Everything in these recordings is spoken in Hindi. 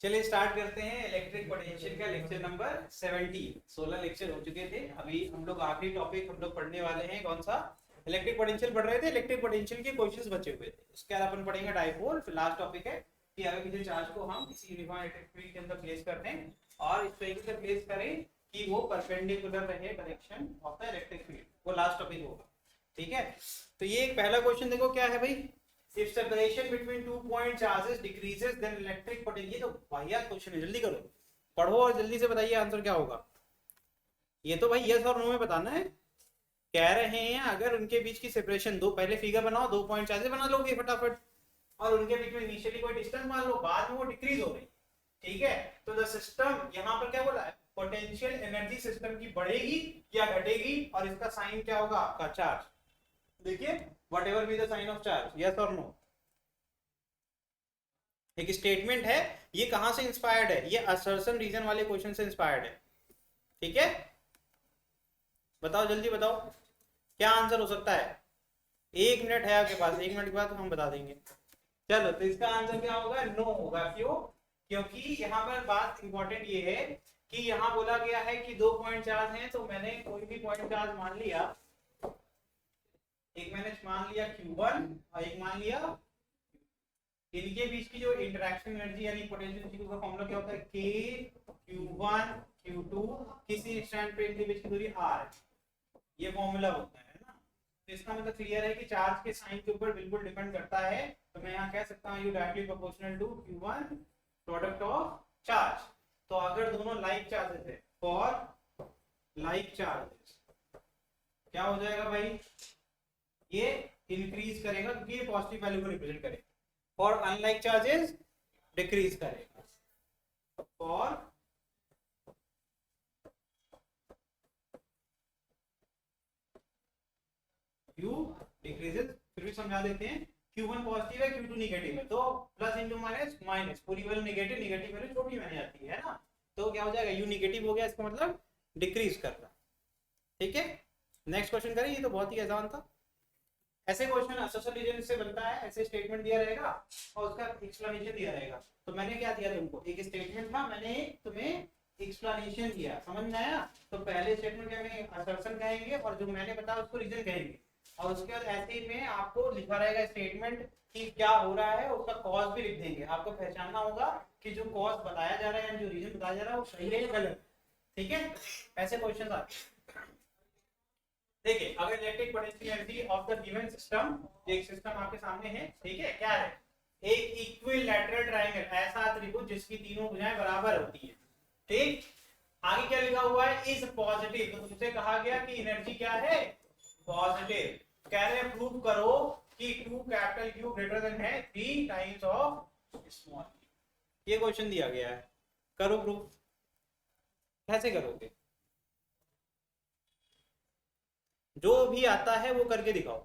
चलिए स्टार्ट करते हैं इलेक्ट्रिक पोटेंशियल का लेक्चर नंबर 17। 16 लेक्चर हो चुके थे। अभी हम लोग आखिरी टॉपिक हम लोग पढ़ने वाले हैं। कौन सा? इलेक्ट्रिक पोटेंशियल पढ़ रहे थे। इलेक्ट्रिक पोटेंशियल के क्वेश्चंस बचे हुए थे, उसके बाद अपन पढ़ेंगे डाइपोल। फिर लास्ट टॉपिक है कि अगर किसी चार्ज को हम किसी यूनिफॉर्म इलेक्ट्रिक फील्ड के अंदर प्लेस करते हैं और इस तरीके से प्लेस करें कि वो परपेंडिकुलर रहे direction of the electric field, वो लास्ट टॉपिक होगा। ठीक है, तो ये एक पहला क्वेश्चन देखो क्या है भाई। If separation between two point charges decreases, then electric potential। ये तो वाहियात क्वेश्चन है, जल्दी करो, पढ़ो और जल्दी से बताइए आंसर क्या होगा। ये तो भाई यस और नो में बताना है। कह रहे हैं अगर उनके बीच की सेपरेशन, दो पहले फिगर बनाओ, दो पॉइंट चार्जेस बना लोगे फटाफट, और उनके बीच में इनिशियली कोई डिस्टेंस मान लो, बाद में वो डिक्रीज हो गई। ठीक है, तो द सिस्टम यहाँ पर क्या बोला है, पोटेंशियल एनर्जी सिस्टम की बढ़ेगी या घटेगी, और इसका साइन क्या होगा आपका चार्ज। देखिए whatever be the sign of charge, yes or no। एक स्टेटमेंट है, ये कहां से इंस्पायर्ड है, ये असर्शन रीजन वाले क्वेश्चन से इंस्पायर्ड है। ठीक है, बताओ जल्दी बताओ क्या आंसर हो सकता है। 1 मिनट है आपके पास, 1 मिनट के बाद हम बता देंगे। चलो, तो इसका आंसर क्या होगा, नो होगा। क्यों? क्योंकि यहाँ पर बात इंपॉर्टेंट ये है कि यहाँ बोला गया है कि दो पॉइंट चार्ज हैं, तो मैंने कोई भी पॉइंट चार्ज मान लिया, एक मैंने मान लिया Q1 और एक मान लिया, इनके बीच की जो इंटरेक्शन एनर्जी यानी पोटेंशियल का फॉर्मूला क्या होता है, K Q1 Q2, किसी स्टैंड पे इनके बीच की दूरी R, ये फॉर्मूला होता है ना। तो इसका मतलब क्लियर है कि चार्ज के साइन के ऊपर बिल्कुल डिपेंड करता है। तो मैं यहाँ कह सकता हूँ you directly proportional to Q1 product of charge. तो अगर दोनों लाइक चार्जेस है, फॉर लाइक चार्जेस क्या हो जाएगा भाई, ये इंक्रीज करेगा क्योंकि ये पॉजिटिव वैल्यू को रिप्रेजेंट करेगा, और अनलाइक चार्जेस डिक्रीज करेगा। और Q डिक्रीजेस, फिर भी समझा देते हैं। Q1 पॉजिटिव है, Q2 नेगेटिव है, तो प्लस इंटू माइनस माइनस, पूरी वैल्यू नेगेटिव, नेगेटिव वैल्यू छोटी बन जाती है ना। तो क्या हो जाएगा, U नेगेटिव हो गया, इसका मतलब डिक्रीज करना। ठीक है, नेक्स्ट क्वेश्चन करें, ये तो बहुत ही आसान था। ऐसे क्वेश्चन असोसिएशन रीजन से बनता है, ऐसे स्टेटमेंट दिया रहेगा और उसका एक्सप्लेनेशन दिया रहेगा। तो मैंने क्या दिया तुमको, एक स्टेटमेंट था, मैंने तुम्हें एक्सप्लेनेशन दिया, समझ में आया। तो पहले स्टेटमेंट क्या में असर्शन कहेंगे और जो मैंने बताया उसको रीजन कहेंगे, और उसके बाद ऐसे में आपको लिखा रहेगा स्टेटमेंट कि क्या हो रहा है, उसका कॉज भी लिख देंगे। आपको पहचानना होगा कि जो कॉज बताया जा रहा है, जो रीजन बताया जा रहा है, वो सही है या गलत। ठीक है, ऐसे क्वेश्चन आते हैं। देखिए, अगर electric potential energy of the given system, एक सिस्टम आपके सामने है, ठीक है, क्या है, एक इक्विलैटरल ट्रायंगल, ऐसा त्रिभुज जिसकी तीनों भुजाएं बराबर होती है। ठीक, आगे क्या लिखा हुआ है, इज पॉजिटिव। तो तुमसे कहा गया कि एनर्जी क्या है, पॉजिटिव। कह रहे हैं प्रूव करो कि 2 कैपिटल Q ग्रेटर देन है 3 टाइम्स ऑफ स्मॉल q। ये क्वेश्चन दिया गया है, करो प्रूफ। कैसे करोगे, जो भी आता है वो करके दिखाओ।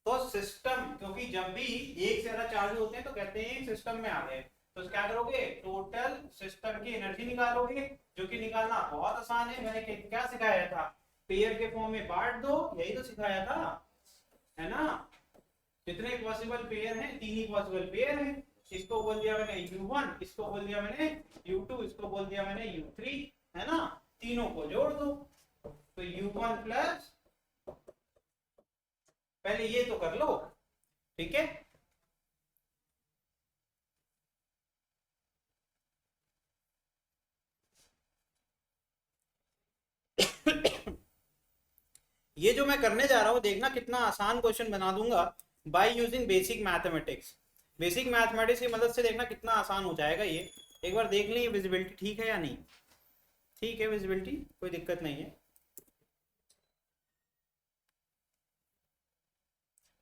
तो सिस्टम, क्योंकि जब भी एक से ज्यादा चार्ज होते हैं तो कहते हैं सिस्टम में आ गए, तो क्या करोगे, टोटल सिस्टम की एनर्जी निकालोगे, जो कि निकालना बहुत आसान है। मैंने क्या सिखाया था, पेयर के फॉर्म में बांट दो, यही तो सिखाया था, है ना। कितने पॉसिबल पेयर हैं, 3 ही पॉसिबल पेयर हैं। इसको बोल दिया मैंने U1, इसको बोल दिया मैंने U2, इसको बोल दिया मैंने U3, है ना। तीनों को जोड़ दो, तो U1 प्लस, पहले ये तो कर लो। ठीक है, ये जो मैं करने जा रहा हूं, देखना कितना आसान क्वेश्चन बना दूंगा by using basic mathematics. Basic mathematics की मदद से देखना कितना आसान हो जाएगा ये। एक बार देख लें विजिबिलिटी ठीक है या नहीं। ठीक है, विजिबिलिटी कोई दिक्कत नहीं है,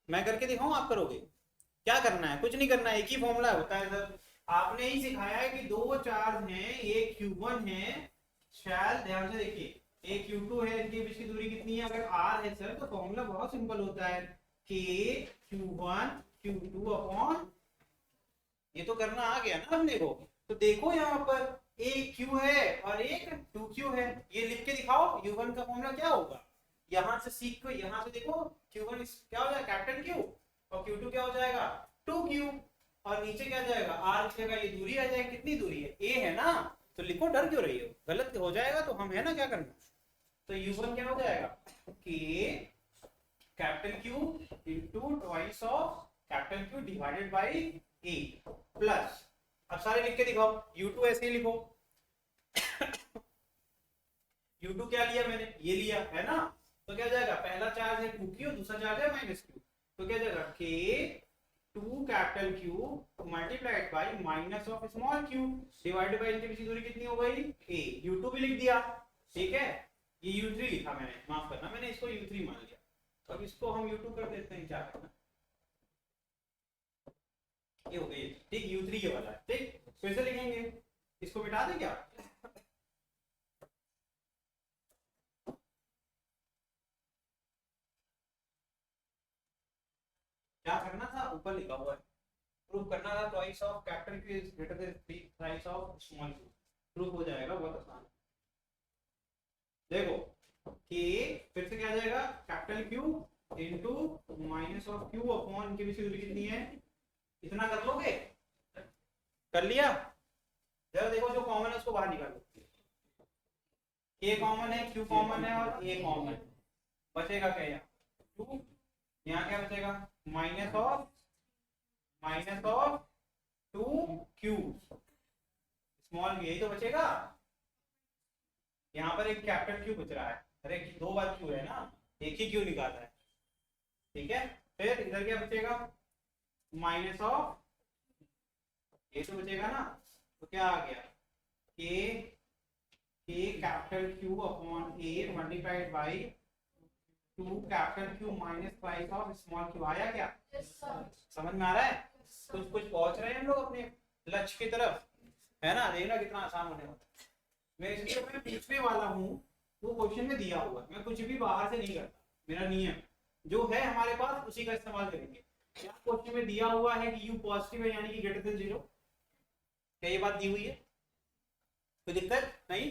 मैं करके दिखाऊं, आप करोगे। क्या करना है, कुछ नहीं करना है, एक ही फॉर्मूला होता है सर। आपने ही सिखाया है कि दो चार्ज हैं, एक Q1 है, शायद ध्यान से देखिए, एक Q2 है, इनके बीच की दूरी कितनी है, अगर R है सर, तो फॉर्मूला बहुत सिंपल होता है, K Q1 Q2 अपॉन, ये तो करना आ गया ना अपने को। तो देखो यहाँ पर एक Q है और एक 2Q है, ये लिख के दिखाओ, U1 का फॉर्मूला क्या होगा, यहाँ से सीख को, यहाँ से देखो Q1 क्या हो जाएगा कैपिटल Q, और Q2 क्या हो जाएगा 2Q। और नीचे क्या जाएगा r की जगह ये दूरी आ जाएगी, कितनी दूरी है a है ना, तो लिखो, डर क्यों रही हो, गलत हो जाएगा तो हम है ना क्या करना। तो u1 क्या हो जाएगा k capital Q into twice of capital Q divided by a plus, अब सारे लिख के दिखाओ, u2 ऐसे ही लिखो u2 क्या लिया मैंने, ये लिया है ना, तो क्या जाएगा, पहला चार्ज है 2q, दूसरा चार्ज है -q, तो क्या जाएगा k 2 capital Q multiplied by minus of small q divided by, इनके बीच की दूरी कितनी हो गई a, u2 भी लिख दिया, ठीक है, ये u3 लिखा मैंने, माफ करना मैंने इसको u3 मान लिया, तो अब इसको हम u2 कर देते हैं, क्या करना, ये हो गई, ठीक, u3 ये वाला है, ठीक, फिर से लिखेंगे, इसको मिटा दें क्या, क्या करना था, ऊपर लिखा हुआ है, प्रूफ करना था twice of capital Q is greater than thrice of small q, proof हो जाएगा, बहुत आसान है। देखो कि फिर से क्या आ जाएगा, capital Q into minus of Q upon के बीच की दूरी कितनी है, इतना कर लोगे, कर लिया, जरा देखो जो कॉमन है उसको बाहर निकालो, k कॉमन है, q कॉमन है और a कॉमन है, बचेगा क्या यहाँ 2, यहाँ क्या बचेगा माइनस ऑफ 2q स्मॉल, यही तो बचेगा, यहाँ पर एक कैपिटल Q बच रहा है, अरे दो बार Q है ना, एक ही Q निकाला है, ठीक है, फिर इधर क्या बचेगा माइनस ऑफ, ये तो बचेगा ना, तो क्या आ गया k capital Q upon a multiplied by 2 capital Q minus price of small q, आया क्या, समझ में आ रहा है, कुछ पहुंच रहे हैं हम लोग अपने लक्ष्य की तरफ, है ना, देखना कितना आसान होने वाला है, मैं इसलिए मैं पूछने वाला हूँ, वो क्वेश्चन में दिया हुआ है, मैं कुछ भी बाहर से नहीं करता, मेरा नियम जो है हमारे पास उसी का इस्तेमाल करेंगे, क्या क्वेश्चन में दिया हुआ है कि u पॉजिटिव है यानी कि ग्रेटर देन 0, क्या ये बात दी हुई है, कोई दिक्कत नहीं,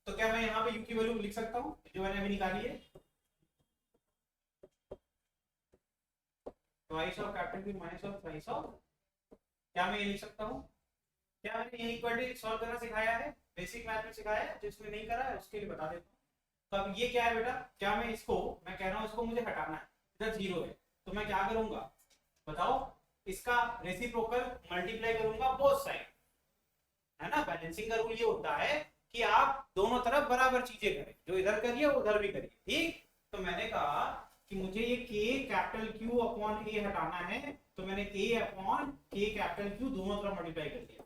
तो क्या मैं यहाँ पे u की वैल्यू लिख सकता हूँ जो मैंने अभी निकाली है, twice of capital Q minus of thrice of, क्या मैं ये लिख सकता हूँ, क्या मैंने ये इक्वालिटी सॉल्व करना सिखाया है, बेसिक मैथ में सिखाया है, जिसने नहीं करा है उसके लिए बता देता हूँ। तो अब ये क्या है बेटा, क्या मैं इसको, मैं कह रहा हूँ इसको मुझे हटाना है, इधर 0 है, तो मैं क्या करूंगा बताओ, इसका रेसिप्रोकल मल्टीप्लाई करूंगा बोथ साइड, है ना, बैलेंसिंग का रूल ये होता है कि आप दोनों तरफ बराबर चीजें करें, जो इधर करिए उधर भी करिए, ठीक, तो मैंने कहा कि मुझे ये k capital Q upon a हटाना है, तो मैंने a upon k capital Q दोनों तरफ मल्टीप्लाई कर दिया,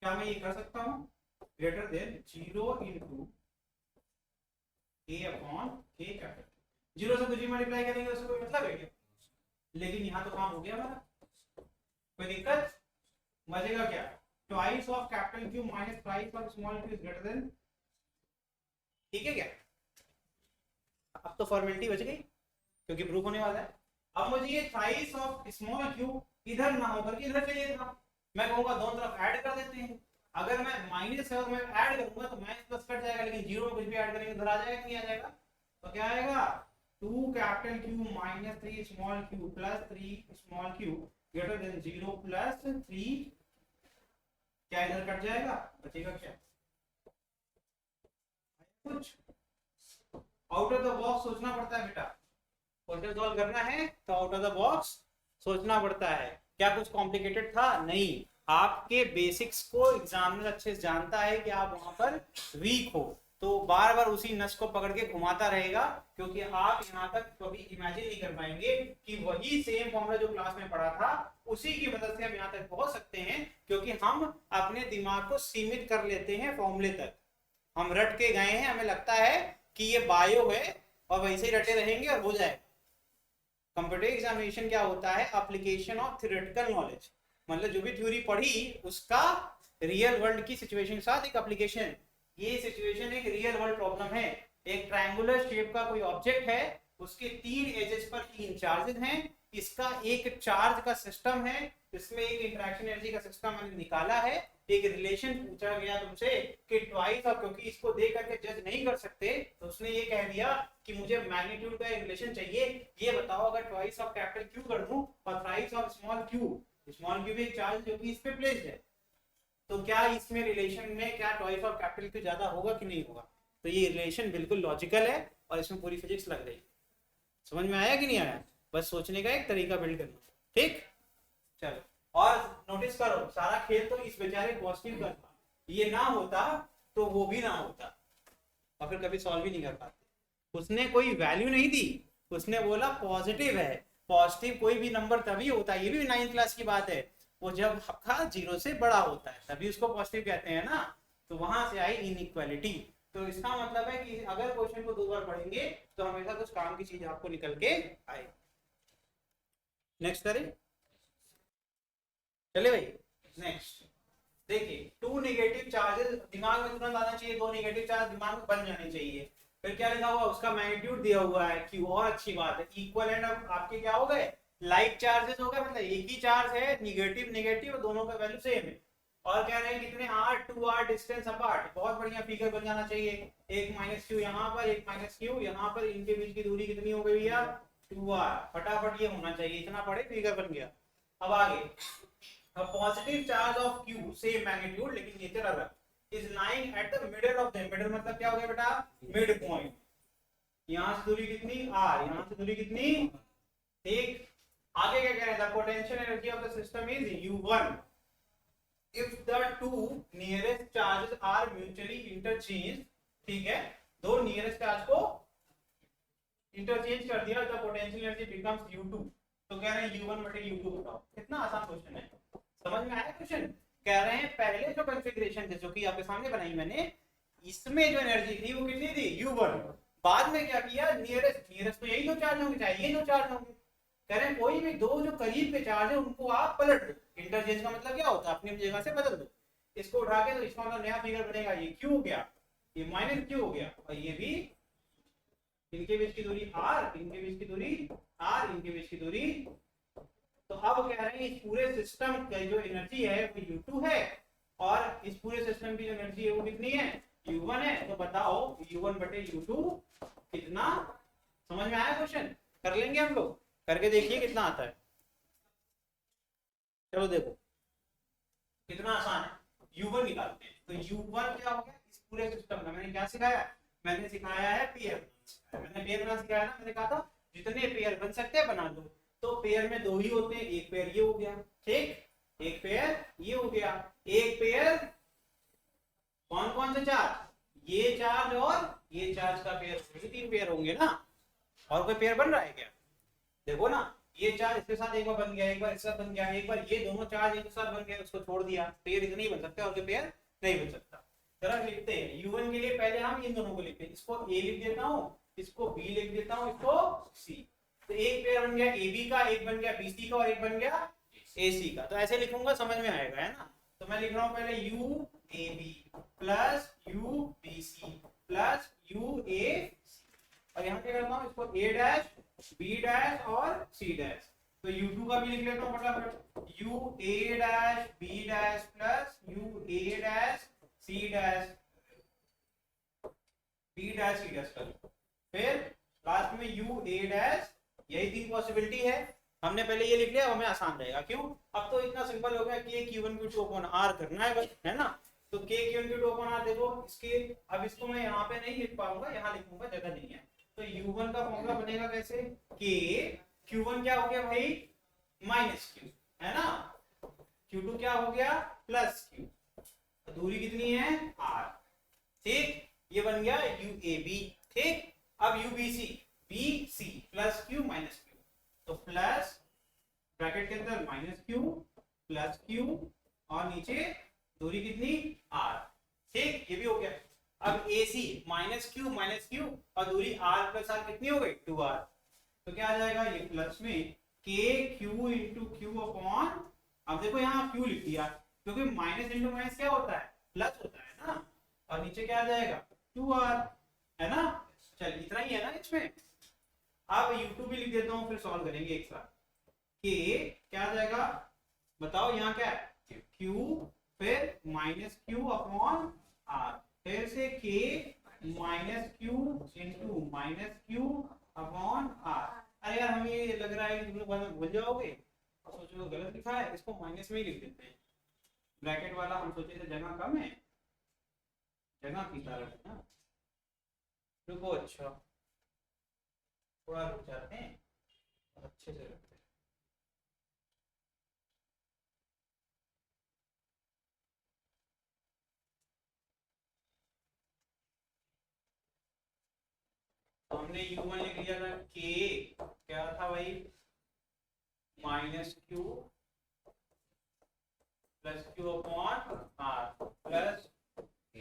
क्या मैं ये कर सकता हूं, greater than 0 into a upon k capital, 0 से कुछ भी मल्टीप्लाई करेंगे उससे कोई मतलब है क्या, लेकिन यहाँ तो काम हो गया हमारा, कोई दिक्कत, बचेगा क्या, twice of capital Q minus price of small q is greater than, ठीक है क्या, अब तो फॉर्मेलिटी बच गई क्योंकि प्रूफ होने वाला है, अब मुझे ये थ्राइस ऑफ स्मॉल q इधर ना होकर के इधर चाहिए था, मैं कहूंगा दोनों तरफ ऐड कर देते हैं, अगर मैं माइनस है और मैं ऐड करूंगा तो माइनस प्लस कट जाएगा, लेकिन 0 में कुछ भी ऐड करेंगे उधर आ जाएगा, नहीं आ जाएगा, तो क्या आएगा 2 capital Q minus 3 small q plus 3 small q greater than 0 plus 3, क्या इधर कट जाएगा, बचेगा क्या, कुछ आउट ऑफ द बॉक्स सोचना पड़ता है बेटा, क्वेश्चन सॉल्व करना है तो आउट ऑफ द बॉक्स सोचना पड़ता है, क्या कुछ कॉम्प्लिकेटेड था, नहीं, आपके बेसिक्स को एग्जामिनर अच्छे से जानता है कि आप वहां पर वीक हो, तो बार बार उसी नस को पकड़ के घुमाता रहेगा, क्योंकि आप यहाँ तक कभी इमेजिन नहीं कर पाएंगे कि वही सेम फॉर्मूला जो क्लास में पढ़ा था उसी की मदद से हम यहाँ तक पहुंच सकते हैं, क्योंकि हम अपने दिमाग को सीमित कर लेते हैं फॉर्मूले तक, हम रट के गए हैं, हमें लगता है कि ये बायो है और वैसे ही रटे रहेंगे और हो जाएगा। कंप्यूटर एग्जामिनेशन क्या होता है, एप्लीकेशन ऑफ थ्योरेटिकल नॉलेज, मतलब जो भी थ्योरी पढ़ी उसका रियल वर्ल्ड की सिचुएशन के साथ एक एप्लीकेशन, ये सिचुएशन एक रियल वर्ल्ड प्रॉब्लम है, एक ट्रायंगुलर शेप का कोई ऑब्जेक्ट है, उसके 3 एजेस पर 3 चार्जेस हैं, इसका एक चार्ज का सिस्टम है, इसमें एक इंटरेक्शन एनर्जी का सिस्टम मैंने निकाला है, एक रिलेशन पूछा गया तुमसे कि ट्वाइस ऑफ, क्योंकि इसको देख करके जज नहीं कर सकते तो उसने ये कह दिया कि मुझे मैग्नीट्यूड का एक रिलेशन चाहिए, ये बताओ अगर ट्वाइस ऑफ कैपिटल क्यू कर दूं और थ्राइस ऑफ स्मॉल क्यू भी एक चार्ज जो कि इस पे प्लेस्ड है, तो क्या इसमें रिलेशन में क्या ट्वाइस ऑफ कैपिटल क्यू ज्यादा होगा कि नहीं होगा? तो ये रिलेशन बिल्कुल लॉजिकल है और इसमें पूरी फिजिक्स लग रही है। समझ में आया कि नहीं आया? बस सोचने का एक तरीका बिल्ड करना। ठीक, चलो। और नोटिस करो सारा खेल तो इस बेचारे पॉजिटिव का था, ये ना होता तो वो भी ना होता और फिर कभी सॉल्व भी नहीं कर पाते। उसने कोई वैल्यू नहीं दी, उसने बोला पॉजिटिव है। पॉजिटिव कोई भी नंबर तभी होता है, ये भी 9th क्लास की बात है, वो जब का 0 से बड़ा होता है तभी उसको पॉजिटिव कहते हैं ना। तो वहां से आई इनइक्वालिटी। तो इसका मतलब है कि अगर क्वेश्चन को 2 बार पढ़ेंगे तो हमेशा कुछ काम की चीज आपको निकल के आए। नेक्स्ट करें, चले भाई। नेक्स्ट देखिए, 2 नेगेटिव चार्जेस दिमाग में तुरंत आना चाहिए, 2 नेगेटिव चार्ज दिमाग में बन जाने चाहिए। फिर क्या लिखा हुआ, उसका मैग्नीट्यूड दिया हुआ है क्यू, और अच्छी बात है। इक्वल एंड आपके क्या हो गए, लाइक चार्जेस हो गए, मतलब एक ही चार्ज है, निगेटिव नेगेटिव दोनों का वैल्यू सेम है। और कह रहे हैं कितने r 2r डिस्टेंस अपार्ट, बहुत बढ़िया फिगर बन जाना चाहिए। एक माइनस क्यू यहाँ पर, एक माइनस क्यू यहाँ पर, इनके बीच की दूरी कितनी हो गई भैया 2r। फटाफट ये होना चाहिए, इतना पढ़े फिगर बन गया। अब आगे, a positive charge of q same magnitude लेकिन नेचर अलग is lying at the middle of them। middle मतलब क्या हो गया बेटा, मिड पॉइंट। यहां से दूरी कितनी r, यहां से दूरी कितनी, ठीक। आगे क्या कह रहे हैं, the potential energy of the system is u1 if the two nearest charges are mutually interchanged। ठीक है, दो नियरेस्ट चार्ज को इंटरचेंज कर दिया, the potential energy becomes u2। तो कह रहे हैं u1 बटे u2 बताओ। कितना आसान क्वेश्चन है, समझ में आया क्वेश्चन? कह रहे हैं पहले जो कॉन्फ़िगरेशन थे जो कि आपके सामने बनाई मैंने, इसमें जो एनर्जी थी वो कितनी थी u1। बाद में क्या किया, नियरेस्ट तो यही दो चार्ज होंगे, चाहे ये दो चार्ज होंगे। कह रहे हैं कोई भी दो जो करीब के चार्ज है उनको आप पलट दो। इंटरचेंज का मतलब क्या होता है, अपनी जगह से बदल दो। इसको उठा के तो इसका मतलब नया फिगर बनेगा, ये q हो गया, ये माइनस q हो गया, और ये भी, इनके बीच की दूरी r, इनके बीच की दूरी r, इनके बीच की दूरी। तो अब कह रहे हैं इस पूरे सिस्टम की जो एनर्जी है वो u2 है, और इस पूरे सिस्टम की जो एनर्जी है वो कितनी है, u1 है। तो बताओ u1 बटे u2 कितना? समझ में आया क्वेश्चन? कर लेंगे हम लोग, करके देखिए कितना आता है। चलो देखो कितना आसान है, u1 निकालते हैं। तो u1 क्या हो गया, इस पूरे सिस्टम का मैंने क्या सिखाया, मैंने सिखाया है पेयर। मैंने पेयर बना सिखाया ना, मैंने कहा था जितने पेयर बन सकते हैं बना दो। तो पेयर में दो ही होते हैं, एक पेयर ये हो गया, ठीक, एक पेयर ये हो गया, एक पेयर कौन कौन से चार्ज, ये चार्ज और ये चार्ज का पेयर, 3 पेयर होंगे ना। और कोई पेयर बन रहा है क्या? देखो ना, ये चार्ज इसके साथ एक बार बन गया, एक बार इसके साथ बन गया, एक बार ये दोनों चार्ज एक साथ बन गए, उसको छोड़ दिया, पेयर इतने ही बन सकते हैं और कोई पेयर नहीं बन सकता। जरा लिखते हैं u1 के लिए, पहले हम इन दोनों को लिखते हैं, इसको a लिख देता हूँ, इसको b लिख देता हूँ, इसको c। तो एक पेयर बन गया ab का, एक बन गया bc का, और एक बन गया ac का। तो ऐसे लिखूंगा, समझ में आएगा, है ना। तो मैं लिख रहा हूँ पहले uab plus ubc plus uac, और यहाँ क्या करता हूँ, इसको a डैश b डैश और c डैश। तो u2 का भी लिख लेता हूँ फटाफट, ua dash b dash plus ua dash c dash b dash c dash कर। फिर लास्ट में ua डैश, यही 3 पॉसिबिलिटी है। हमने पहले ये लिख लिया, हमें आसान रहेगा। क्यों? अब तो इतना सिंपल हो गया कि q1 q2 अपॉन r करना है बस, है ना। तो k q1 q2 upon r, देखो इसके, अब इसको मैं यहाँ पे नहीं लिख पाऊंगा, यहाँ लिखूंगा, जगह नहीं है। तो u1 का फॉर्मूला बनेगा कैसे, k q1 क्या हो गया भाई, माइनस q, है ना, q2 क्या हो गया, प्लस q, दूरी कितनी है r, ठीक। ये बन गया uab, ठीक। अब ubc, bc plus q minus q, तो प्लस ब्रैकेट के अंदर माइनस q प्लस q, और नीचे दूरी कितनी r, ठीक। ये भी हो गया। अब ac माइनस q और दूरी r प्लस r कितनी हो गई 2r। तो क्या आ जाएगा, ये प्लस में k q into q upon, अब देखो यहाँ q लिख दिया क्योंकि माइनस इंटू माइनस क्या होता है, प्लस होता है ना। और नीचे क्या आ जाएगा 2r, है ना। चल इतना ही है ना इसमें। अब u2 भी लिख देता हूँ, फिर सॉल्व करेंगे एक साथ। k क्या आ जाएगा बताओ, यहाँ क्या है q फिर माइनस क्यू अपॉन आर, फिर से k minus q into minus q upon r. अरे यार हमें ये लग रहा है कि तुम लोग भूल जाओगे और सोचो गलत लिखा है, इसको माइनस में ही लिख देते हैं ब्रैकेट वाला, हम सोचे थे जगह कम है, जगह की तरह ना। रुको अच्छा थोड़ा रुक जाते हैं, अच्छे से रखते हैं। तो हमने u1 लिख लिया था, k क्या था भाई, minus q plus q upon r, plus k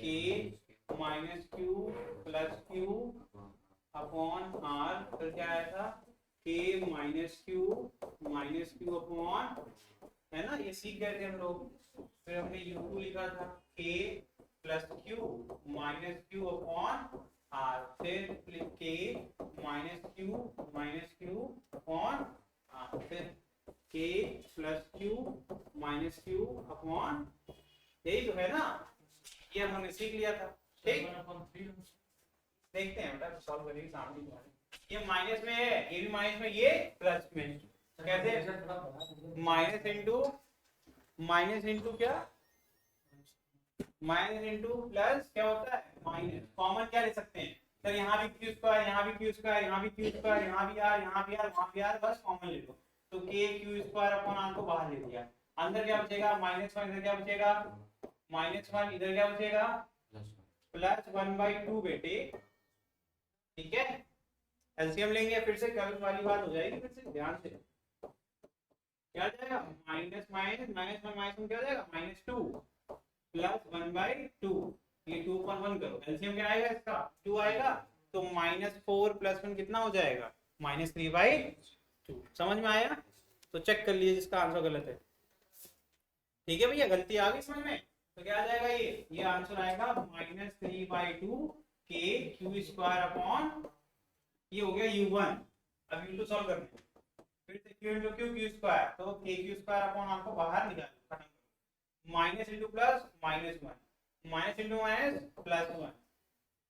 minus q plus q upon r, फिर क्या आया था k माइनस क्यू अपॉन, है ना, ये सीख गए थे हम लोग। फिर हमने u2 लिखा था k plus q minus q upon r, फिर k minus q upon r, फिर k plus q minus q upon, यही तो है ना, ये हम लोगों ने सीख लिया था। ठीक, देखते हैं बेटा सॉल्व करेंगे सामने। ये माइनस में है, ये भी माइनस में, ये प्लस में, कैसे माइनस इंटू क्या, माइनस इंटू प्लस क्या होता है माइनस, कॉमन क्या ले सकते हैं सर, यहाँ भी क्यू स्क्वायर, यहाँ भी क्यू स्क्वायर, यहाँ भी क्यू स्क्वायर, यहाँ भी आर, यहाँ भी आर, वहाँ भी आर, बस कॉमन ले लो। तो k q square upon r को बाहर ले लिया, अंदर क्या बचेगा -1, इधर क्या बचेगा -1, इधर क्या बचेगा +1/2 बेटे। ठीक है, एलसीएम लेंगे, फिर से कल वाली बात हो जाएगी, फिर से ध्यान से क्या जाएगा, minus minus minus one minus क्या हो जाएगा -2 +1/2, ये 2/1 करो, एलसीएम क्या आएगा इसका 2 आएगा, तो -4 + 1 कितना हो जाएगा -3/2। समझ में आया, तो चेक कर लीजिए जिसका आंसर गलत है। ठीक है भैया, गलती आ गई समझ में, तो क्या आ जाएगा, ये आंसर आएगा -3/2 k क्यू स्क्वायर अपॉन, ये हो गया u1। अब u2 सॉल्व करते हैं, फिर से q into q स्क्वायर, तो k क्यू स्क्वायर अपॉन आपको बाहर निकालो, खत्म करो, minus into plus -1, minus into minus +1।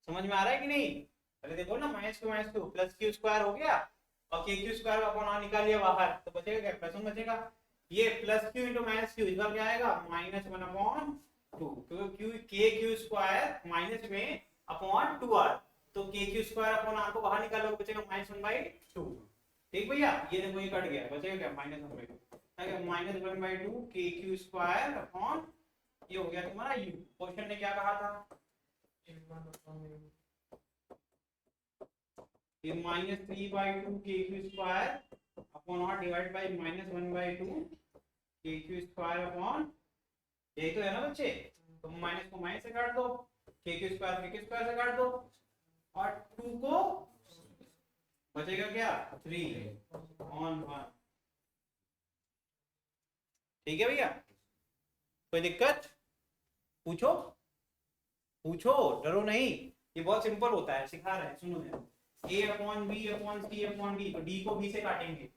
समझ में आ रहा है कि नहीं, पहले देखो ना, -2 प्लस क्यू स्क्वायर हो गया और k q square upon r निकाल लिया बाहर, तो बचेगा क्या +1 बचेगा, ये plus q into minus q, इस बार क्या आएगा -1/2, क्योंकि k क्यू स्क्वायर माइनस में अपॉन 2r, तो k q square upon r को बाहर निकालो, बचेगा -1/2। ठीक भैया, ये देखो ये कट गया, बचेगा क्या -1/2, -1/2 k क्यू स्क्वायर अपॉन, ये हो गया तुम्हारा u। क्वेश्चन ने क्या कहा था, ये -3/2 k q square upon r divide by -1/2 k q square upon, यही तो है ना बच्चे, तो माइनस को माइनस से काट दो, k क्यू स्क्वायर से काट दो, और 2 को बचेगा क्या 3/1। ठीक है भैया, कोई दिक्कत, पूछो पूछो, डरो नहीं, ये बहुत सिंपल होता है, सिखा रहे हैं, सुनो यार, a/b/c/d, तो d को b से काटेंगे,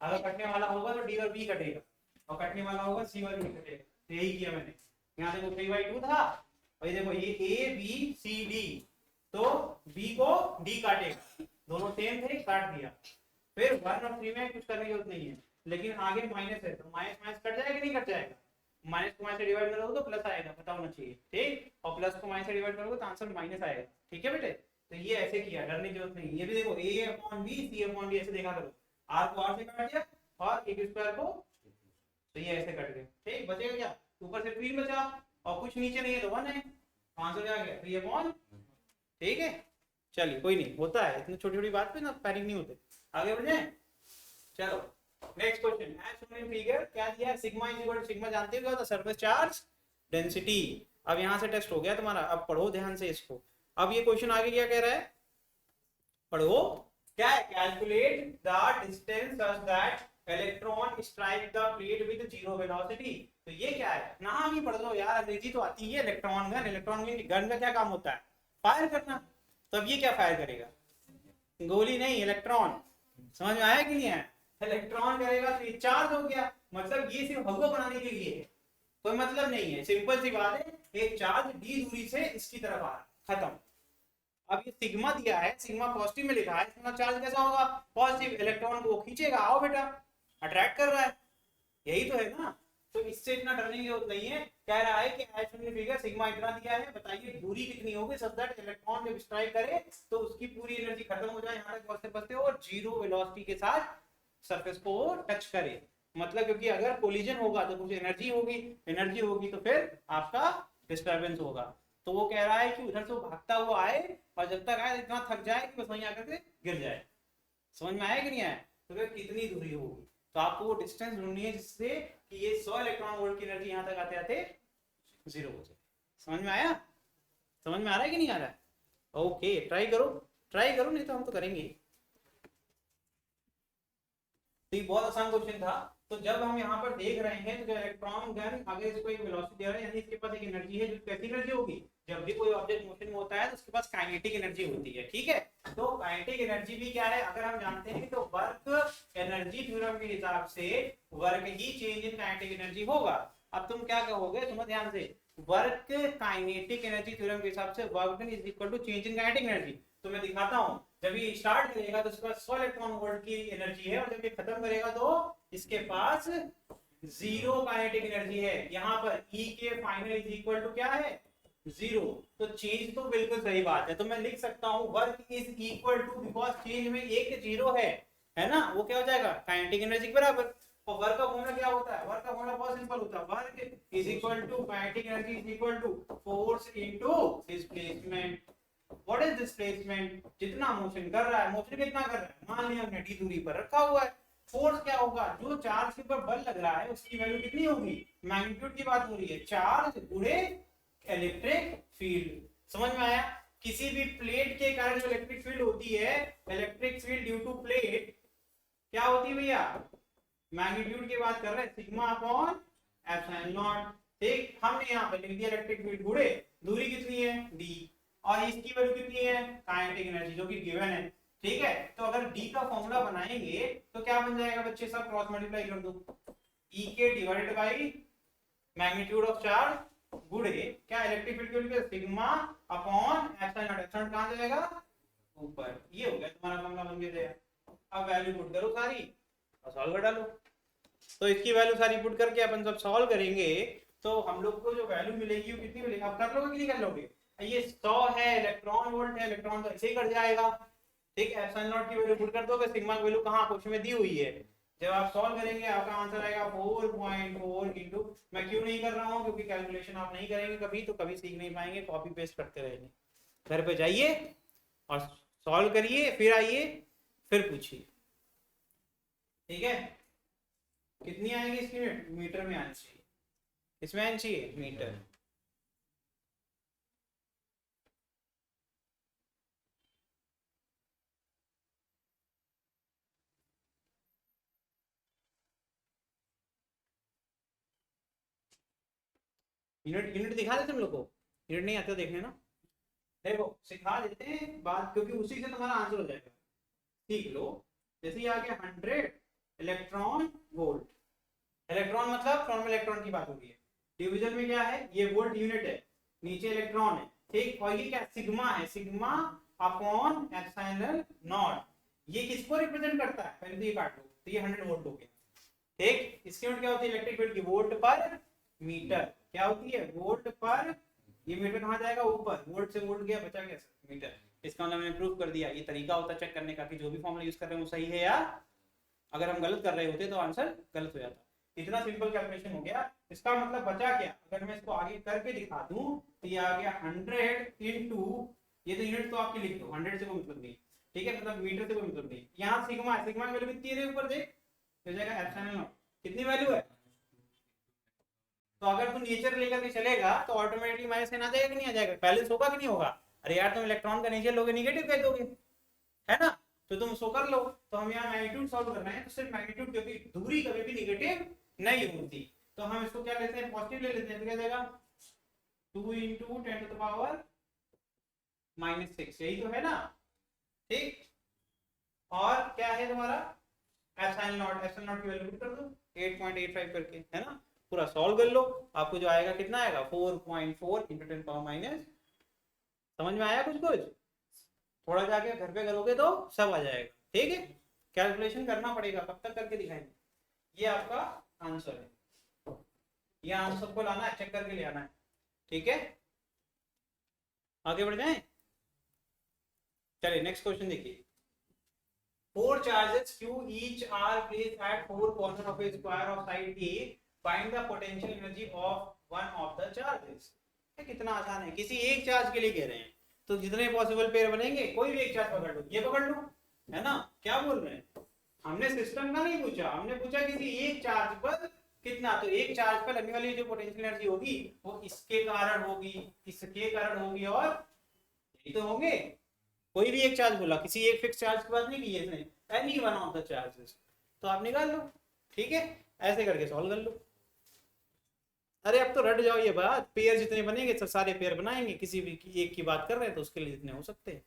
अगर कटने वाला होगा तो d और b कटेगा, और कटने वाला होगा c और b कटेगा, तो यही किया मैंने। यहाँ देखो 3/2 था, और ये देखो ये a b c d, तो b को d काटेगा, दोनों सेम थे, काट दिया। फिर 1 और 3 में कुछ करने की जरूरत नहीं है, लेकिन आगे माइनस है, तो माइनस माइनस कट जाएगा कि नहीं कट जाएगा, माइनस को माइनस से डिवाइड करोगे तो प्लस आएगा, पता होना चाहिए। ठीक, और प्लस को माइनस से डिवाइड करोगे तो आंसर माइनस आएगा। ठीक है बेटे, तो ये ऐसे किया, डरने की जरूरत नहीं। ये भी देखो a/b c/d ऐसे देखा करो, r को r से काट दिया और a स्क्वायर को, तो ये ऐसे कट गए। ठीक, बचेगा क्या, ऊपर से 3 बचा और कुछ नीचे नहीं है तो 1 है, आंसर क्या आ गया 3/। ठीक है, चलिए कोई नहीं, होता है, इतनी छोटी छोटी बात पे ना पैनिक नहीं होते। आगे बढ़े, चलो next question, as shown in figure, क्या दिया है, sigma is equal to, sigma जानते हो क्या होता है, सरफेस चार्ज डेंसिटी। अब यहां से टेस्ट हो गया तुम्हारा, अब पढ़ो ध्यान से इसको। अब ये क्वेश्चन आगे क्या कह रहा है, पढ़ो, क्या है, calculate the distance such that electron strike the plate with zero velocity. तो ये क्या है, नाम ही पढ़ लो यार, अंग्रेजी तो आती है। इलेक्ट्रॉन गन, इलेक्ट्रॉन गन का क्या काम होता है, फायर करना। तो अब ये क्या फायर करेगा, गोली नहीं, इलेक्ट्रॉन। समझ में आया कि नहीं है, इलेक्ट्रॉन करेगा तो ये चार्ज हो गया, मतलब ये सिर्फ हवा बनाने के लिए है। कोई मतलब नहीं है, सिंपल सी बात है, एक चार्ज डी दूरी से इसकी तरफ आ रहा है, खत्म। अब ये सिग्मा दिया है, सिग्मा पॉजिटिव में लिखा है, इसका चार्ज कैसा होगा, पॉजिटिव, इलेक्ट्रॉन को खींचेगा, आओ बेटा, अट्रैक्ट कर रहा है, यही तो है ना। तो इससे इतना डरने की जरूरत नहीं है, कह रहा है कि फिगर सिग्मा इतना दिया है, बताइए दूरी कितनी होगी सच दैट इलेक्ट्रॉन जब स्ट्राइक करे तो उसकी पूरी एनर्जी खत्म हो जाए, यहाँ तक पहुंचते पहुंचते और जीरो वेलोसिटी के साथ सरफेस को टच करे। मतलब क्योंकि अगर कोलिजन होगा तो कुछ एनर्जी होगी तो फिर आपका डिस्टर्बेंस होगा। तो वो कह रहा है कि उधर से वो भागता हुआ आए और जब तक आए इतना थक जाए कि बस वहीं आकर के गिर जाए। समझ में आया कि नहीं आया? तो फिर कितनी दूरी होगी, तो आपको वो डिस्टेंस ढूंढनी है जिससे कि ये 100 इलेक्ट्रॉन वोल्ट की एनर्जी यहाँ तक आते आते जीरो हो जाए। समझ में आया? समझ में आ रहा है कि नहीं आ रहा है? ओके, ट्राई करो नहीं तो हम तो करेंगे। तो ये बहुत आसान क्वेश्चन था। तो जब हम यहाँ पर देख रहे हैं तो इलेक्ट्रॉन गन अगर इसको एक वेलोसिटी दे रहा है यानी इसके पास एक एनर्जी है, जो कैसी एनर्जी होगी, जब भी कोई ऑब्जेक्ट मोशन में होता है तो उसके पास काइनेटिक एनर्जी होती है, ठीक है। तो काइनेटिक एनर्जी भी क्या है, अगर हम जानते हैं तो वर्क एनर्जी थ्योरम के हिसाब से work he change in kinetic energy होगा। अब तुम क्या कहोगे, सुनो ध्यान से, वर्क काइनेटिक एनर्जी थ्योरम के हिसाब से work done is equal to change in kinetic energy. तो मैं दिखाता हूं, जब ये स्टार्ट करेगा तो इसके पास 100 इलेक्ट्रॉन वोल्ट की एनर्जी है और जब ये खत्म करेगा तो इसके पास जीरो काइनेटिक एनर्जी है। यहाँ पर E के फाइनल इज इक्वल टू क्या है, जीरो। तो चेंज तो बिल्कुल सही बात है, तो मैं लिख सकता हूँ work is equal to, because change में एक जीरो है ना, वो क्या हो जाएगा काइनेटिक एनर्जी के बराबर। और वर्क का फॉर्मूला क्या होता है, वर्क का फॉर्मूला बहुत सिंपल होता है, work is equal to kinetic energy is equal to force into displacement. What is displacement, जितना मोशन कर रहा है, मोशन कितना कर रहा है, मान लिया हमने डी दूरी पर रखा हुआ है। फोर्स क्या होगा, जो चार्ज के ऊपर बल लग रहा है उसकी वैल्यू कितनी होगी, मैग्नीट्यूड की बात हो रही है, चार्ज गुणे इलेक्ट्रिक फील्ड। समझ में आया? किसी भी प्लेट के कारण जो इलेक्ट्रिक फील्ड होती है, electric field due to plate क्या होती है भैया, मैग्नीट्यूड की बात कर रहे हैं, सिग्मा अपॉन एप्सिलॉन नॉट। ठीक, हमने यहाँ पे लिख दिया इलेक्ट्रिक फील्ड गुणे दूरी कितनी है डी, और इसकी वैल्यू कितनी है काइनेटिक एनर्जी जो कि गिवन है, ठीक है। तो अगर डी का फॉर्मूला बनाएंगे तो क्या बन जाएगा बच्चे, सब क्रॉस मल्टीप्लाई कर दो, ई के divided by magnitude of charge गुणे क्या इलेक्ट्रिक फील्ड की value sigma upon epsilon not. Epsilon कहां जाएगा ऊपर, ये हो गया तुम्हारा फॉर्मूला बन गया। अब वैल्यू पुट करो सारी और सॉल्व कर डालो। तो इसकी वैल्यू सारी पुट करके अपन सब सॉल्व करेंगे तो हम लोग को जो वैल्यू मिलेगी वो कितनी मिलेगी, आप कर लोगे कि नहीं कर लोगे? ये 100 है, इलेक्ट्रॉन वोल्ट है, इलेक्ट्रॉन तो ऐसे ही कट जाएगा, ठीक है। एप्सिलॉन नॉट की वैल्यू पुट कर दोगे, सिग्मा की वैल्यू कहां क्वेश्चन में दी हुई है, जब आप सॉल्व करेंगे आपका आंसर आएगा 4.4 इनटू, मैं क्यों नहीं कर रहा हूं क्योंकि कैलकुलेशन आप नहीं करेंगे कभी तो कभी सीख नहीं पाएंगे, कॉपी पेस्ट करते रहेंगे। घर पे जाइए और सॉल्व करिए, फिर आइए फिर पूछिए, ठीक है। कितनी आएगी इसकी मीटर में आनी चाहिए, इसमें आनी चाहिए मीटर। यूनिट दिखा देते हम लोग को, यूनिट नहीं आते देखने ना, देखो सिखा देते हैं बात, क्योंकि उसी से तुम्हारा आंसर हो जाएगा। सीख लो, जैसे ये आ गया 100 इलेक्ट्रॉन वोल्ट, इलेक्ट्रॉन मतलब फ्रॉम इलेक्ट्रॉन की बात हो रही है, डिवीजन में क्या है, ये वोल्ट यूनिट है, नीचे इलेक्ट्रॉन है, ठीक। और ये क्या सिग्मा है, सिग्मा अपॉन एप्सिलॉन नॉट, ये किसको रिप्रेजेंट करता है, पहले तो ये काट लो, तो ये 100 वोल्ट हो गया, ठीक। इसकी यूनिट क्या होती है इलेक्ट्रिक फील्ड की, वोल्ट पर मीटर, क्या होती है वोल्ट पर, ये मीटर कहां जाएगा ऊपर, वोल्ट से वोल्ट गया बचा गया मीटर। इसका मतलब मैंने प्रूव कर दिया। ये तरीका होता है चेक करने का कि जो भी फॉर्मूला यूज कर रहे हैं वो सही है, या अगर हम गलत कर रहे होते तो आंसर गलत हो जाता। इतना सिंपल कैलकुलेशन हो गया। इसका मतलब बचा क्या, अगर मैं इसको आगे करके दिखा दूं तो ये आ गया 100 इनटू, ये तो यूनिट तो आपकी लिख दो, 100 से कोई मतलब नहीं, ठीक है, मतलब मीटर से कोई मतलब नहीं। यहाँ सिग्मा, सिग्मा की वैल्यू कितनी है ऊपर देख, हो जाएगा एप्सिलॉन नॉट, कितनी वैल्यू है। तो अगर तू नेचर लेकर के चलेगा तो ऑटोमेटिकली माइनस साइन आ जाएगा कि नहीं आ जाएगा, बैलेंस होगा कि नहीं होगा। अरे यार तुम इलेक्ट्रॉन का नेचर लोगे नेगेटिव कह दोगे, है ना, तो तुम उसको कर लो। तो हम यहाँ मैग्नीट्यूड सॉल्व कर रहे हैं तो सिर्फ मैग्नीट्यूड, क्योंकि दूरी कभी भी नेगेटिव नहीं होती, तो हम इसको क्या लेते हैं पॉजिटिव ले लेते हैं, तो क्या देगा 2 इंटू 10 टू द पावर -6, यही तो है ना, ठीक। और क्या है तुम्हारा एप्सिलॉन नॉट, एप्सिलॉन नॉट की वैल्यू पुट कर दो 8.85 करके, है ना। पूरा सॉल्व कर लो, आपको जो आएगा कितना आएगा 4.4 इंटू 10 पावर माइनस। समझ में आया कुछ कुछ? थोड़ा जाके घर पे करोगे तो सब आ जाएगा, ठीक है। कैलकुलेशन करना पड़ेगा, कब तक करके दिखाएंगे। ये आपका आंसर है, ये आंसर को लाना है, चेक करके ले आना है, ठीक है। आगे बढ़ जाएं, चलिए नेक्स्ट क्वेश्चन देखिए। Four charges Q each are placed at four corners of a square of side A. Find the potential energy of one of the charges. कितना आसान है, किसी एक चार्ज के लिए कह रहे हैं, तो जितने पॉसिबल पेयर बनेंगे कोई भी एक चार्ज पकड़ लो, ये पकड़ लो, है ना। क्या बोल रहे हैं, हमने सिस्टम का नहीं पूछा, हमने पूछा किसी एक चार्ज पर कितना, तो एक चार्ज पर लगने वाली जो पोटेंशियल एनर्जी होगी वो इसके कारण होगी, इसके कारण होगी, और यही तो होंगे। कोई भी एक चार्ज बोला, किसी एक फिक्स चार्ज की बात नहीं की है इसने, any one of the charges, तो आप निकाल लो, ठीक है। ऐसे करके सॉल्व कर लो। अरे अब तो रट जाओ ये बात, पेयर जितने बनेंगे सब सारे पेयर बनाएंगे, किसी भी एक की बात कर रहे हैं तो उसके लिए जितने हो सकते हैं,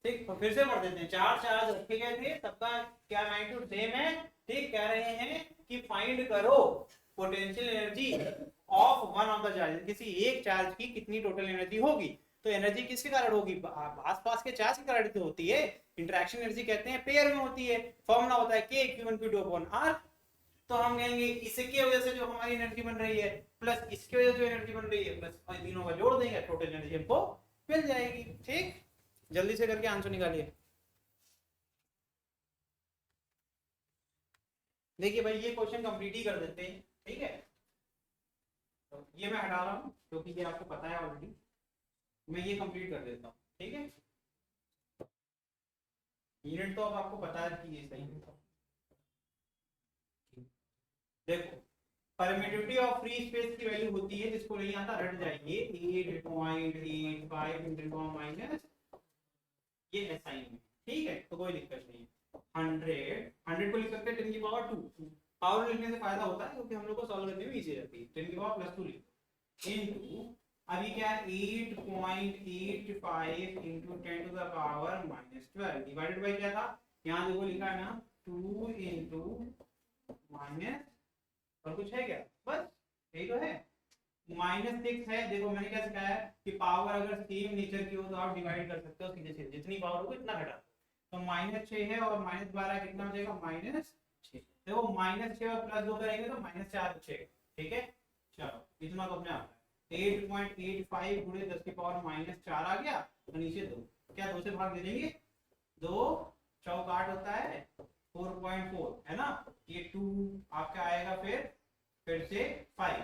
ठीक। तो फिर से पढ़ देते हैं, चार चार्ज रखे गए थे, सबका क्या मैग्नीट्यूड सेम है, ठीक। कह रहे हैं कि फाइंड करो potential energy of one of the charge, किसी एक चार्ज की कितनी टोटल एनर्जी होगी। तो एनर्जी किसके कारण होगी, आसपास के चार्ज के कारण तो होती है, इंटरेक्शन एनर्जी कहते हैं पेयर में होती है, फॉर्मूला होता है K=Q1Q2/R। तो हम कहेंगे इसकी वजह से जो हमारी एनर्जी बन रही है प्लस इसकी वजह से जो एनर्जी बन रही है प्लस तीनों का जोड़ देंगे, टोटल एनर्जी हमको मिल जाएगी, ठीक। जल्दी से करके आंसर निकालिए। देखिए भाई ये क्वेश्चन कंप्लीट ही कर देते हैं, ठीक है। तो ये मैं हटा रहा हूँ क्योंकि ये आपको पता है ऑलरेडी, मैं ये कंप्लीट कर देता हूँ, ठीक है। यूनिट तो अब आपको पता है कि ये सही है। देखो परमिटिविटी ऑफ फ्री स्पेस की वैल्यू होती है, जिसको नहीं आता रट जाइए, 8.85 इंटू माइनस ये एसआई में, ठीक है। तो कोई दिक्कत नहीं है। 100 को लिख सकते हैं 10 की पावर 2, पावर लिखने से फायदा होता है क्योंकि हम लोग को सॉल्व करने में इजी रहती है, 10 की पावर +2 लिखो इनटू, अभी क्या है 8.85 into 10 to the power -12 divided by क्या था, यहाँ देखो लिखा है ना 2 इंटू माइनस, और कुछ है क्या, बस यही तो है, -6 है। देखो मैंने क्या सिखाया कि पावर अगर सेम नेचर की हो तो आप डिवाइड कर सकते हो सीधे सीधे, जितनी पावर होगी इतना घटा, तो -6 है और -12 कितना हो जाएगा -6। देखो -6 और +2 करेंगे तो -4 बचेगा, ठीक है। चलो इतना तो अपने आता है, 8.85 गुणे 10 की पावर -4 आ गया, और नीचे 2, क्या 2 से भाग दे देंगे, 2 चौक 8 होता है, 4.4 है ना, ये 2 आपका आएगा, फिर से 5,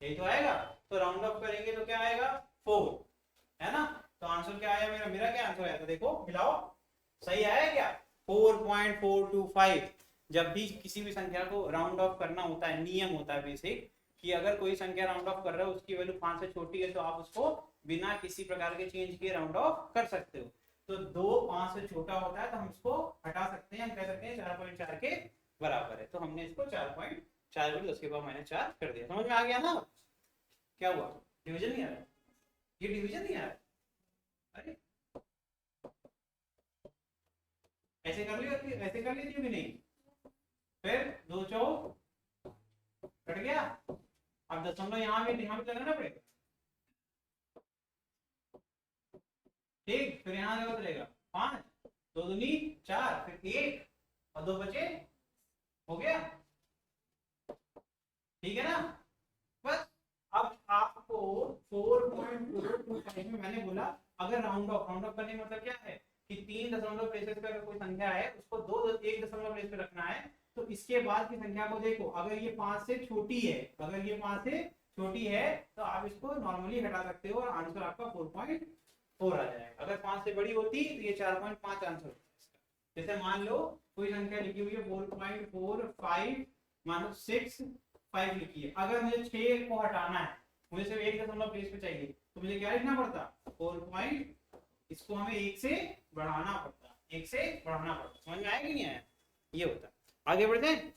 यही तो आएगा। तो राउंड ऑफ करेंगे तो क्या आएगा 4, है ना। तो आंसर क्या आया मेरा, क्या आंसर आया था, देखो मिलाओ, सही आया क्या, 4.425। जब भी किसी भी संख्या को राउंड ऑफ करना होता है, नियम होता है बेसिक, कि अगर कोई संख्या राउंड ऑफ कर रहा है उसकी वैल्यू 5 से छोटी है तो आप उसको बिना किसी प्रकार के चेंज किए राउंड ऑफ कर सकते हो। तो 2 5 से छोटा होता है तो हम इसको हटा सकते हैं, हम कह सकते हैं 4.4 के बराबर है, तो हमने इसको 4.4 10 की पावर -4 कर दिया। समझ में आ गया ना, क्या हुआ, डिवीजन नहीं आ रहा, ये डिवीजन नहीं आ रहा, अरे ऐसे कर लियो, ऐसे कर लीजिए भी नहीं, फिर 2 चौक कट गया, अब दशमलव यहाँ भी लगाना पड़ेगा, ठीक। फिर यहाँ क्या बचेगा 5, 2 दूनी 4, फिर 1 और 2 बचे, हो गया, ठीक है ना। बस अब आपको 4.425 में मैंने बोला अगर राउंड ऑफ करने मतलब क्या है कि 3 दशमलव प्लेसेस पे अगर कोई संख्या है उसको 1 दशमलव प्लेस पे रखना है, तो इसके बाद की संख्या को देखो, अगर ये 5 से छोटी है, अगर ये 5 से छोटी है तो आप इसको नॉर्मली हटा सकते हो और आंसर आपका 4.4 आ जाएगा। अगर 5 से बड़ी होती तो ये 4.5 आंसर होता है। जैसे मान लो कोई संख्या लिखी हुई है 4.45 मानो 6.5 लिखी है, अगर मुझे 6 को हटाना है, मुझे सिर्फ 1 दशमलव प्लेस पे चाहिए, तो मुझे क्या लिखना पड़ता 4. इसको हमें 1 से बढ़ाना पड़ता, 1 से बढ़ाना पड़ता। समझ में आया कि नहीं आया, ये होता। आगे बढ़ते हैं,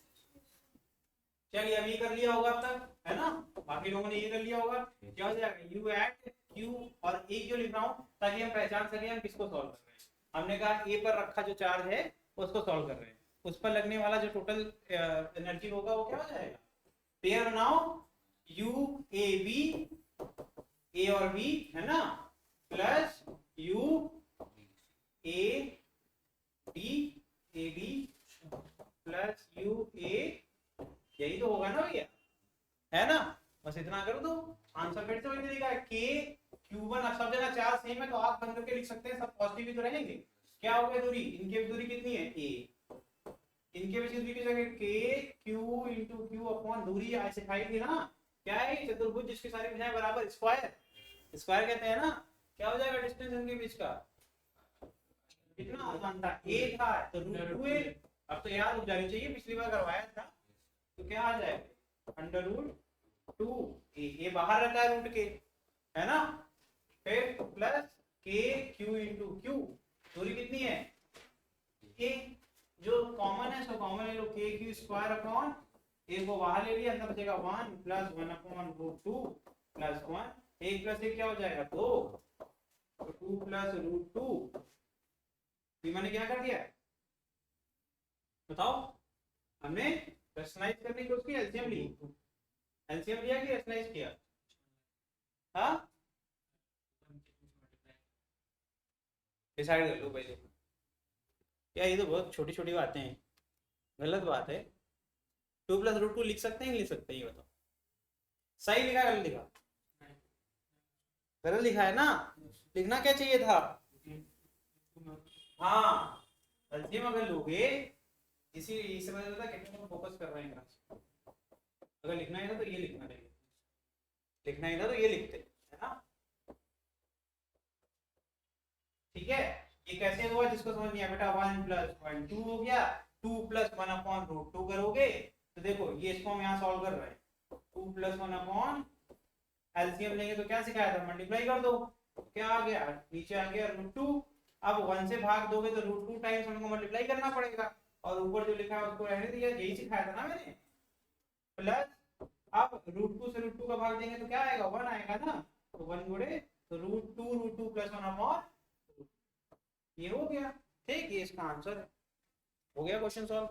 चलिए अभी कर लिया होगा अब तक, है ना, बाकी लोगों ने ये कर लिया होगा। क्या हो जाएगा u at q, और एक जो लिख रहा हूँ ताकि हम पहचान सके हम किसको सॉल्व कर रहे हैं। हमने कहा a पर रखा जो चार्ज है उसको सॉल्व कर रहे हैं, उस पर लगने वाला जो टोटल एनर्जी होगा वो क्या हो जाएगा पेयर बनाओ यू ए बी, ए और बी है ना, plus u a d, a d plus u a, यही तो होगा ना भैया, है ना। बस इतना कर दो, आंसर फिर से वही तरीका है, के Q1। अब सब जगह चार सेम है तो आप बंद करके लिख सकते हैं, सब पॉजिटिव ही तो रहेंगे। क्या हो गया दूरी, इनकी भी दूरी कितनी है a, इनके बीच की दूरी की जगह k q into Q upon दूरी आज सिखाई थी ना, क्या है चतुर्भुज जिसकी सारी भुजाएं बराबर, स्क्वायर, स्क्वायर कहते हैं ना। क्या हो जाएगा डिस्टेंस इनके बीच का, कितना आसान था, a था तो √2a, अब तो याद हो जानी चाहिए, पिछली बार करवाया था। तो क्या आ जाएगा √2a, ये बाहर रहता है रूट के, है ना, फिर plus k q into Q, दूरी कितनी है a, जो कॉमन है सो कॉमन ले लो, k q square upon a को बाहर ले लिया, अंदर बचेगा 1 प्लस 1 अपॉन √2 प्लस 1, 1 प्लस 1 क्या हो जाएगा 2, तो 2 प्लस √2, ये मैंने क्या कर दिया बताओ, हमने रेशनलाइज करने की उसकी एलसीएम ली, एलसीएम लिया कि रेशनलाइज किया, हाँ डिसाइड कर लो पहले। क्या ये तो बहुत छोटी छोटी बातें हैं, गलत बात है। 2 प्लस √2 लिख सकते हैं, नहीं लिख सकते, ये बताओ, सही लिखा गलत लिखा, गलत लिखा है ना, लिखना क्या चाहिए था, हाँ एलसीएम अगर लोगे, इसी वजह से कितने लोग फोकस कर रहे हैं, अगर लिखना ही था तो ये लिखना चाहिए, लिखना ही था तो ये लिखते, है ना। ठीक है, ये कैसे हुआ जिसको समझ नहीं आया बेटा, 1 प्लस 1 2 हो गया, 2 प्लस 1 अपॉन √2 करोगे तो देखो ये इसको हम यहाँ सॉल्व कर रहे हैं, 2 प्लस 1 अपॉन एलसीएम लेंगे तो क्या सिखाया था, मल्टीप्लाई कर दो, क्या आ गया नीचे आ गया √2, अब 1 से भाग दोगे तो √2 टाइम्स हमको मल्टीप्लाई करना पड़ेगा, और ऊपर जो लिखा है उसको रहने दिया, यही सिखाया था ना मैंने, प्लस अब √2 से √2 का भाग देंगे तो क्या आएगा 1 आएगा ना, तो 1 गुणे तो √2 प्लस 1 अपॉन, ये हो गया, ठीक, ये इसका आंसर है, हो गया क्वेश्चन सॉल्व।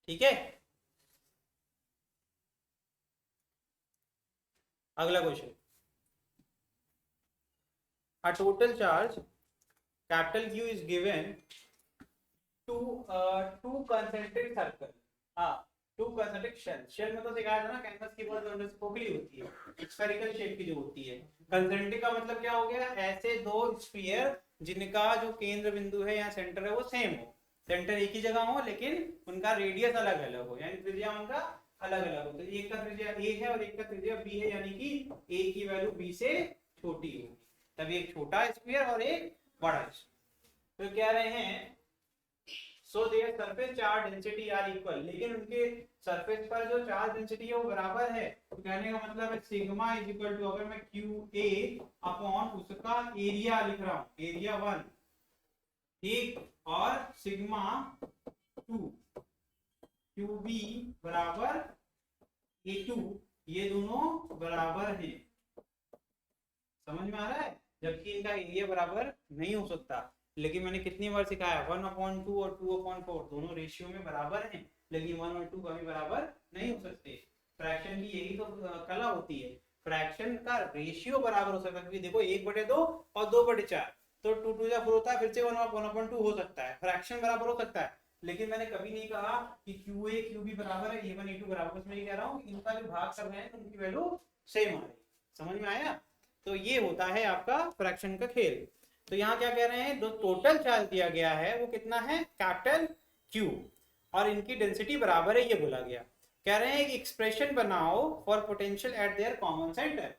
ठीक है, अगला question, a total charge capital Q is given to two concentric circle, हाँ टू कंसेंट्रिक शेल, शेल में तो सिखाया था ना कैनवस की बहुत अंदर से खोखली होती है, स्फेरिकल शेप की जो होती है, कंसेंट्रिक का मतलब क्या हो गया, ऐसे दो स्फीयर जिनका जो केंद्र बिंदु है या सेंटर है वो सेम हो, सेंटर एक ही जगह हो लेकिन उनका रेडियस अलग अलग हो, यानी त्रिज्या उनका अलग अलग हो, तो एक का त्रिज्या a है और एक का त्रिज्या b है, यानी कि a की वैल्यू b से छोटी होगी, तभी एक छोटा स्फीयर और एक बड़ा स्फीयर। तो कह रहे हैं so their surface charge density are equal, लेकिन उनके सरफेस पर जो चार्ज डेंसिटी है वो बराबर है, तो कहने का मतलब है सिग्मा इज इक्वल टू, अगर मैं QA अपॉन उसका एरिया लिख रहा हूँ, एरिया 1 ठीक, और सिग्मा 2 QB बराबर A2, ये दोनों बराबर हैं, समझ में आ रहा है, जबकि इनका एरिया बराबर नहीं हो सकता, लेकिन मैंने कितनी बार सिखाया 1/2 और 2/4 दोनों रेशियो में बराबर हैं, लेकिन 1 और 2 कभी बराबर नहीं हो सकते, फ्रैक्शन की यही तो कला होती है, फ्रैक्शन का रेशियो बराबर हो सकता है, क्योंकि देखो 1/2 और 2/4, तो 2 2 4 होता है, फिर से 1/2 हो सकता है, फ्रैक्शन बराबर हो सकता है, लेकिन मैंने कभी नहीं कहा कि QA QB बराबर है, A1 A2 बराबर, बस मैं ये कह रहा हूँ कि इनका जो भाग कर रहे हैं उनकी वैल्यू सेम आ रही, समझ में आया। तो ये होता है आपका फ्रैक्शन का खेल। तो यहाँ क्या कह रहे हैं, जो टोटल चार्ज दिया गया है वो कितना है कैपिटल Q, और इनकी डेंसिटी बराबर है, ये बोला गया। कह रहे हैं एक एक्सप्रेशन बनाओ for potential at their common centre,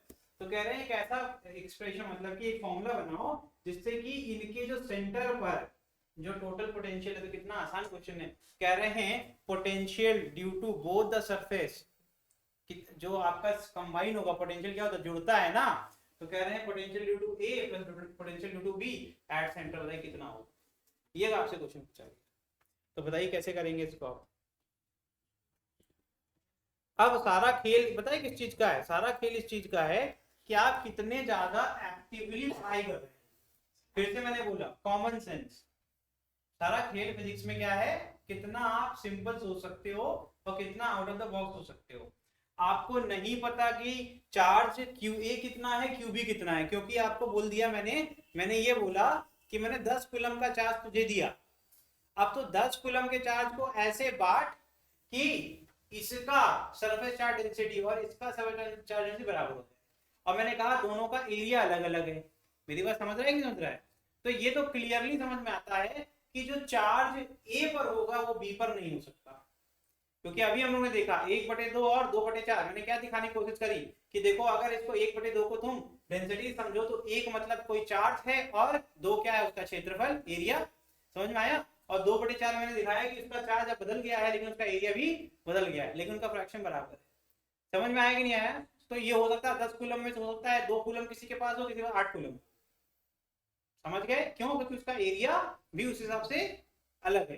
तो कह रहे हैं एक ऐसा एक्सप्रेशन, मतलब कि एक फॉर्मूला बनाओ जिससे कि इनके जो सेंटर पर जो टोटल पोटेंशियल है, तो कितना आसान क्वेश्चन है, कह रहे हैं potential due to both the surface, जो आपका कंबाइन होगा, पोटेंशियल क्या होता है जुड़ता है ना, तो कह रहे हैं potential due to A plus potential due to B at centre बताइए कितना होगा, ये आपसे क्वेश्चन पूछा गया, तो बताइए कैसे करेंगे इसको आप। अब सारा खेल बताइए किस चीज का है, सारा खेल इस चीज का है कि आप कितने ज्यादा एक्टिवली पढ़ाई कर रहे हैं, फिर से मैंने बोला कॉमन सेंस, सारा खेल फिजिक्स में क्या है कितना आप सिंपल सोच सकते हो और कितना आउट ऑफ द बॉक्स हो सकते हो। आपको नहीं पता कि चार्ज QA कितना है QB कितना है, क्योंकि आपको बोल दिया मैंने ये बोला कि मैंने 10 कूलम का चार्ज तुझे दिया। अब तो 10 कूलम के चार्ज को ऐसे बांट कि इसका सरफेस चार्ज डेंसिटी और इसका सरफेस चार्ज डेंसिटी बराबर हो जाए। और मैंने कहा दोनों का एरिया अलग अलग है। मेरी बात समझ रहा है कि समझ रहा है? तो ये तो क्लियरली समझ में आता है कि जो चार्ज ए पर होगा वो बी पर नहीं हो सकता, क्योंकि अभी हम लोगों ने देखा 1/2 और 2/4। मैंने क्या दिखाने की कोशिश करी कि देखो अगर इसको 1/2 को तुम डेंसिटी समझो तो एक मतलब कोई चार्ज है और दो क्या है उसका क्षेत्रफल एरिया। समझ में आया? और 2/4 मैंने दिखाया कि उसका चार्ज अब बदल गया है लेकिन उसका एरिया भी बदल गया है, लेकिन उनका फ्रैक्शन बराबर है। समझ में आया कि नहीं आया? तो ये हो सकता है 10 कूलम में हो सकता है 2 कूलम किसी के पास हो, किसी के पास 8 कूलम। समझ गए क्यों? क्योंकि उसका एरिया भी उस हिसाब से अलग है।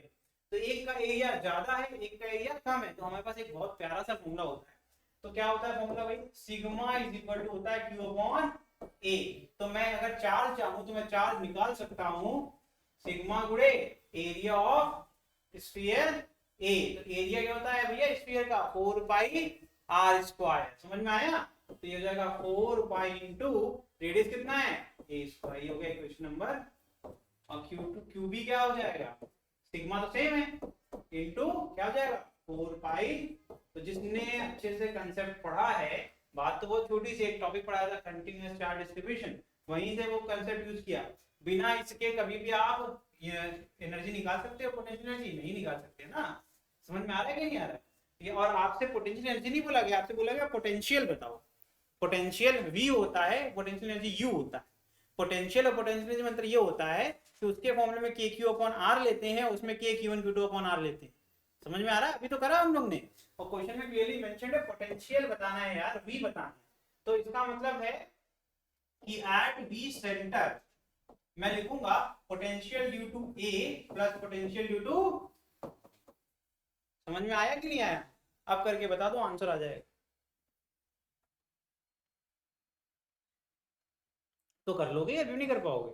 तो एक का एरिया ज्यादा है एक का एरिया कम है, तो हमारे पास एक बहुत प्यारा सा फॉर्मूला होता है। तो क्या होता है फॉर्मूला भाई? सिग्मा इज इक्वल टू होता है Q अपॉन A। तो मैं अगर चार्ज चाहूं तो मैं चार्ज निकाल सकता हूं सिग्मा गुणे एरिया ऑफ स्फीयर A। तो एरिया क्या होता है भैया स्फीयर का 4 पाई r स्क्वायर। समझ में आया? तो ये हो जाएगा 4 पाई इंटू रेडियस कितना है a स्क्वायर। ये हो गया इक्वेशन नंबर। और QB क्या हो जाएगा? सिग्मा तो सेम है इंटू क्या हो जाएगा 4 पाई। तो जिसने अच्छे से कंसेप्ट पढ़ा है, बात तो बहुत छोटी सी, एक टॉपिक पढ़ाया था कंटिन्यूअस चार्ज डिस्ट्रीब्यूशन, वहीं से वो कंसेप्ट यूज किया। बिना इसके कभी भी आप एनर्जी निकाल सकते हो? पोटेंशियल एनर्जी नहीं निकाल सकते ना। समझ में आ रहा है कि नहीं आ रहा है? और आपसे पोटेंशियल एनर्जी नहीं बोला गया, आपसे बोला गया पोटेंशियल बताओ। पोटेंशियल V होता है, पोटेंशियल एनर्जी U होता है। पोटेंशियल और पोटेंशियल एनर्जी मतलब ये होता है कि उसके फॉर्मूले में KQ अपॉन R लेते हैं, उसमें KQ1 Q2 अपॉन R लेते हैं। समझ में आ रहा है? अभी तो करा हम लोग ने, और क्वेश्चन में क्लियरली मेंशन्ड है पोटेंशियल बताना है यार, V बताना है। तो इसका मतलब है कि एट V सेंटर मैं लिखूंगा potential due to A plus potential due to. समझ में आया कि नहीं आया? अब करके बता दो, आंसर आ जाएगा। तो कर लोगे या नहीं कर पाओगे?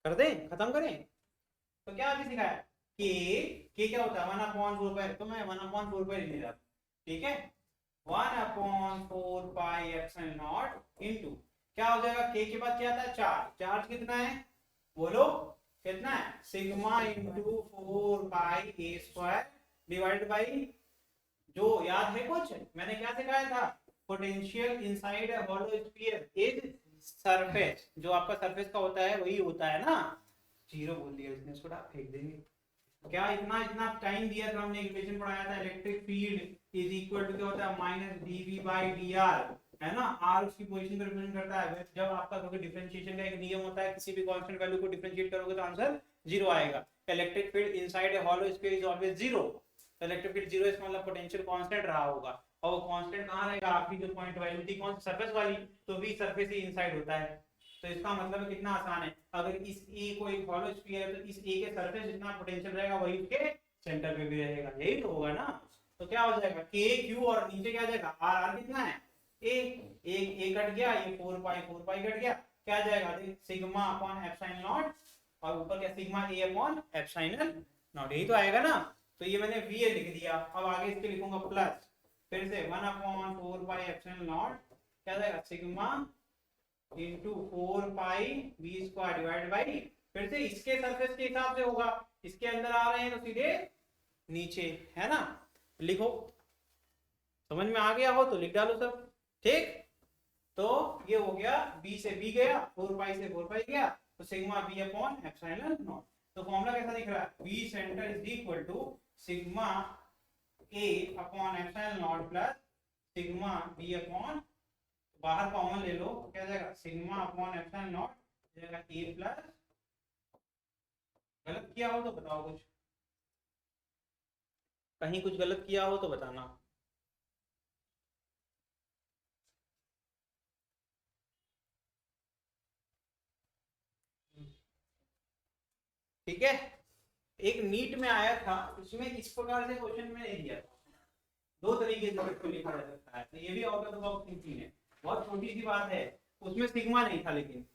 कर दें, खत्म करें? तो क्या अभी सिखाया के क्या होता है 1/4 तो मैं 1/4 लिख रहा। ठीक है 1/4 एप्सिलॉन नॉट इनटू क्या हो जाएगा के के बाद क्या आता है चार्ज। चार्ज कितना है बोलो? कितना है? Sigma into 4 pi a square divided by, जो याद है कुछ मैंने क्या सिखाया था? Potential inside a hollow sphere is surface. जो आपका सरफेस का होता है वही होता है ना। जीरो बोल दिया इसने, इसको फेंक देंगे क्या? इतना इतना टाइम दिया था हमने, इक्वेशन पढ़ाया था electric field is equal to क्या होता है माइनस dv बाई dr, है ना। r उसकी पोजीशन को रिप्रेजेंट करता है। जब आपका क्योंकि डिफरेंशिएशन का एक नियम होता है, किसी भी कांस्टेंट वैल्यू को डिफरेंशिएट करोगे तो आंसर जीरो आएगा। Electric field inside a hollow sphere is always zero. Electric field zero इसका मतलब पोटेंशियल कांस्टेंट रहा होगा, और वो कांस्टेंट कहां रहेगा? आपकी जो पॉइंट वैल्यू थी कौन सी? सरफेस वाली, तो v सरफेस ही इनसाइड होता है। तो इसका मतलब कितना आसान है, अगर इस A को एक हॉलो स्फीयर है तो इस A के सरफेस जितना पोटेंशियल रहेगा वही उसके सेंटर पे भी रहेगा। यही तो होगा ना। तो क्या हो जाएगा के क्यू और नीचे क्या आ जाएगा आर। आर कितना है ए कट गया, ये 4 पाई कट गया, क्या आ जाएगा सिग्मा अपॉन एप्सिलॉन नॉट, और ऊपर क्या sigma A upon epsilon not. यही तो आएगा ना। तो ये मैंने वी लिख दिया, अब आगे इसके लिखूंगा प्लस फिर से 1/4 पाई एप्सिलॉन नॉट क्या आ जाएगा sigma into 4 pi b square divide by, फिर से इसके सरफेस के हिसाब से होगा, इसके अंदर आ रहे हैं तो सीधे नीचे, है ना। लिखो, समझ में आ गया हो तो लिख डालो सब। ठीक, तो ये हो गया b से b गया, 4 पाई से 4 पाई गया, तो sigma b upon epsilon naught. तो फॉर्मूला कैसा दिख रहा है? b centre is equal to sigma a upon epsilon naught plus sigma b upon, बाहर कॉमन ले लो तो क्या जाएगा सिग्मा अपॉन एप्सिलॉन नॉट जाएगा a प्लस, गलत किया हो तो बताओ, कुछ कहीं कुछ गलत किया हो तो बताना। ठीक है, एक नीट में आया था, उसमें इस प्रकार से क्वेश्चन में नहीं दिया था। दो तरीके से इसको लिखा जा सकता है। तो ये भी out of the box thinking है, बहुत छोटी सी बात है। उसमें सिग्मा नहीं था, लेकिन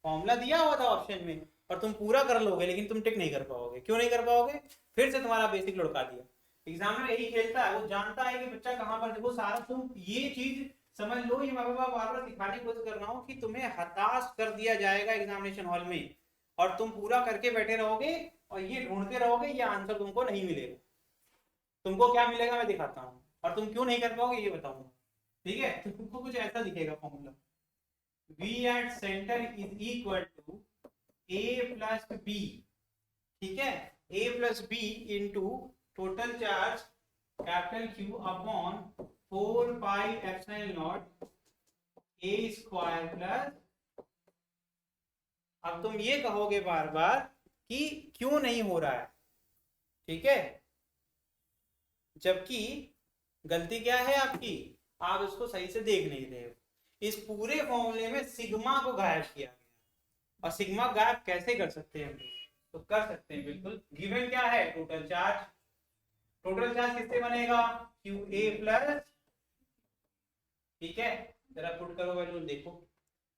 फॉर्मूला दिया हुआ था ऑप्शन में, और तुम पूरा कर लोगे लेकिन तुम टिक नहीं कर पाओगे। क्यों नहीं कर पाओगे? फिर से तुम्हारा बेसिक लुढ़का दिया। एग्जामिनर यही खेलता है, वो जानता है कि बच्चा कहाँ पर देखो सारा। तुम ये चीज समझ लो, ये मैं बार बार सिखाने की कोशिश कर रहा हूँ कि तुम्हें हताश कर दिया जाएगा एग्जामिनेशन हॉल में, और तुम पूरा करके बैठे रहोगे और ये ढूंढते रहोगे, ये आंसर तुमको नहीं मिलेगा। तुमको क्या मिलेगा मैं दिखाता हूँ, और तुम क्यों नहीं कर पाओगे ये बताऊंगा। ठीक है, तो तुमको कुछ ऐसा दिखेगा formula, V at center is equal to A plus B। ठीक है, A plus B into total charge capital Q upon 4 pi epsilon naught A square plus। अब तुम ये कहोगे बार बार कि क्यों नहीं हो रहा है, ठीक है, जबकि गलती क्या है आपकी, आप इसको सही से देख नहीं रहे हो। इस पूरे फॉर्मूले में सिग्मा को गायब किया गया, और सिग्मा गायब कैसे कर सकते हैं हम लोग? तो कर सकते हैं बिल्कुल। गिवन क्या है? Total charge. टोटल चार्ज किससे बनेगा? QA प्लस, ठीक है, जरा पुट करो वैल्यू, देखो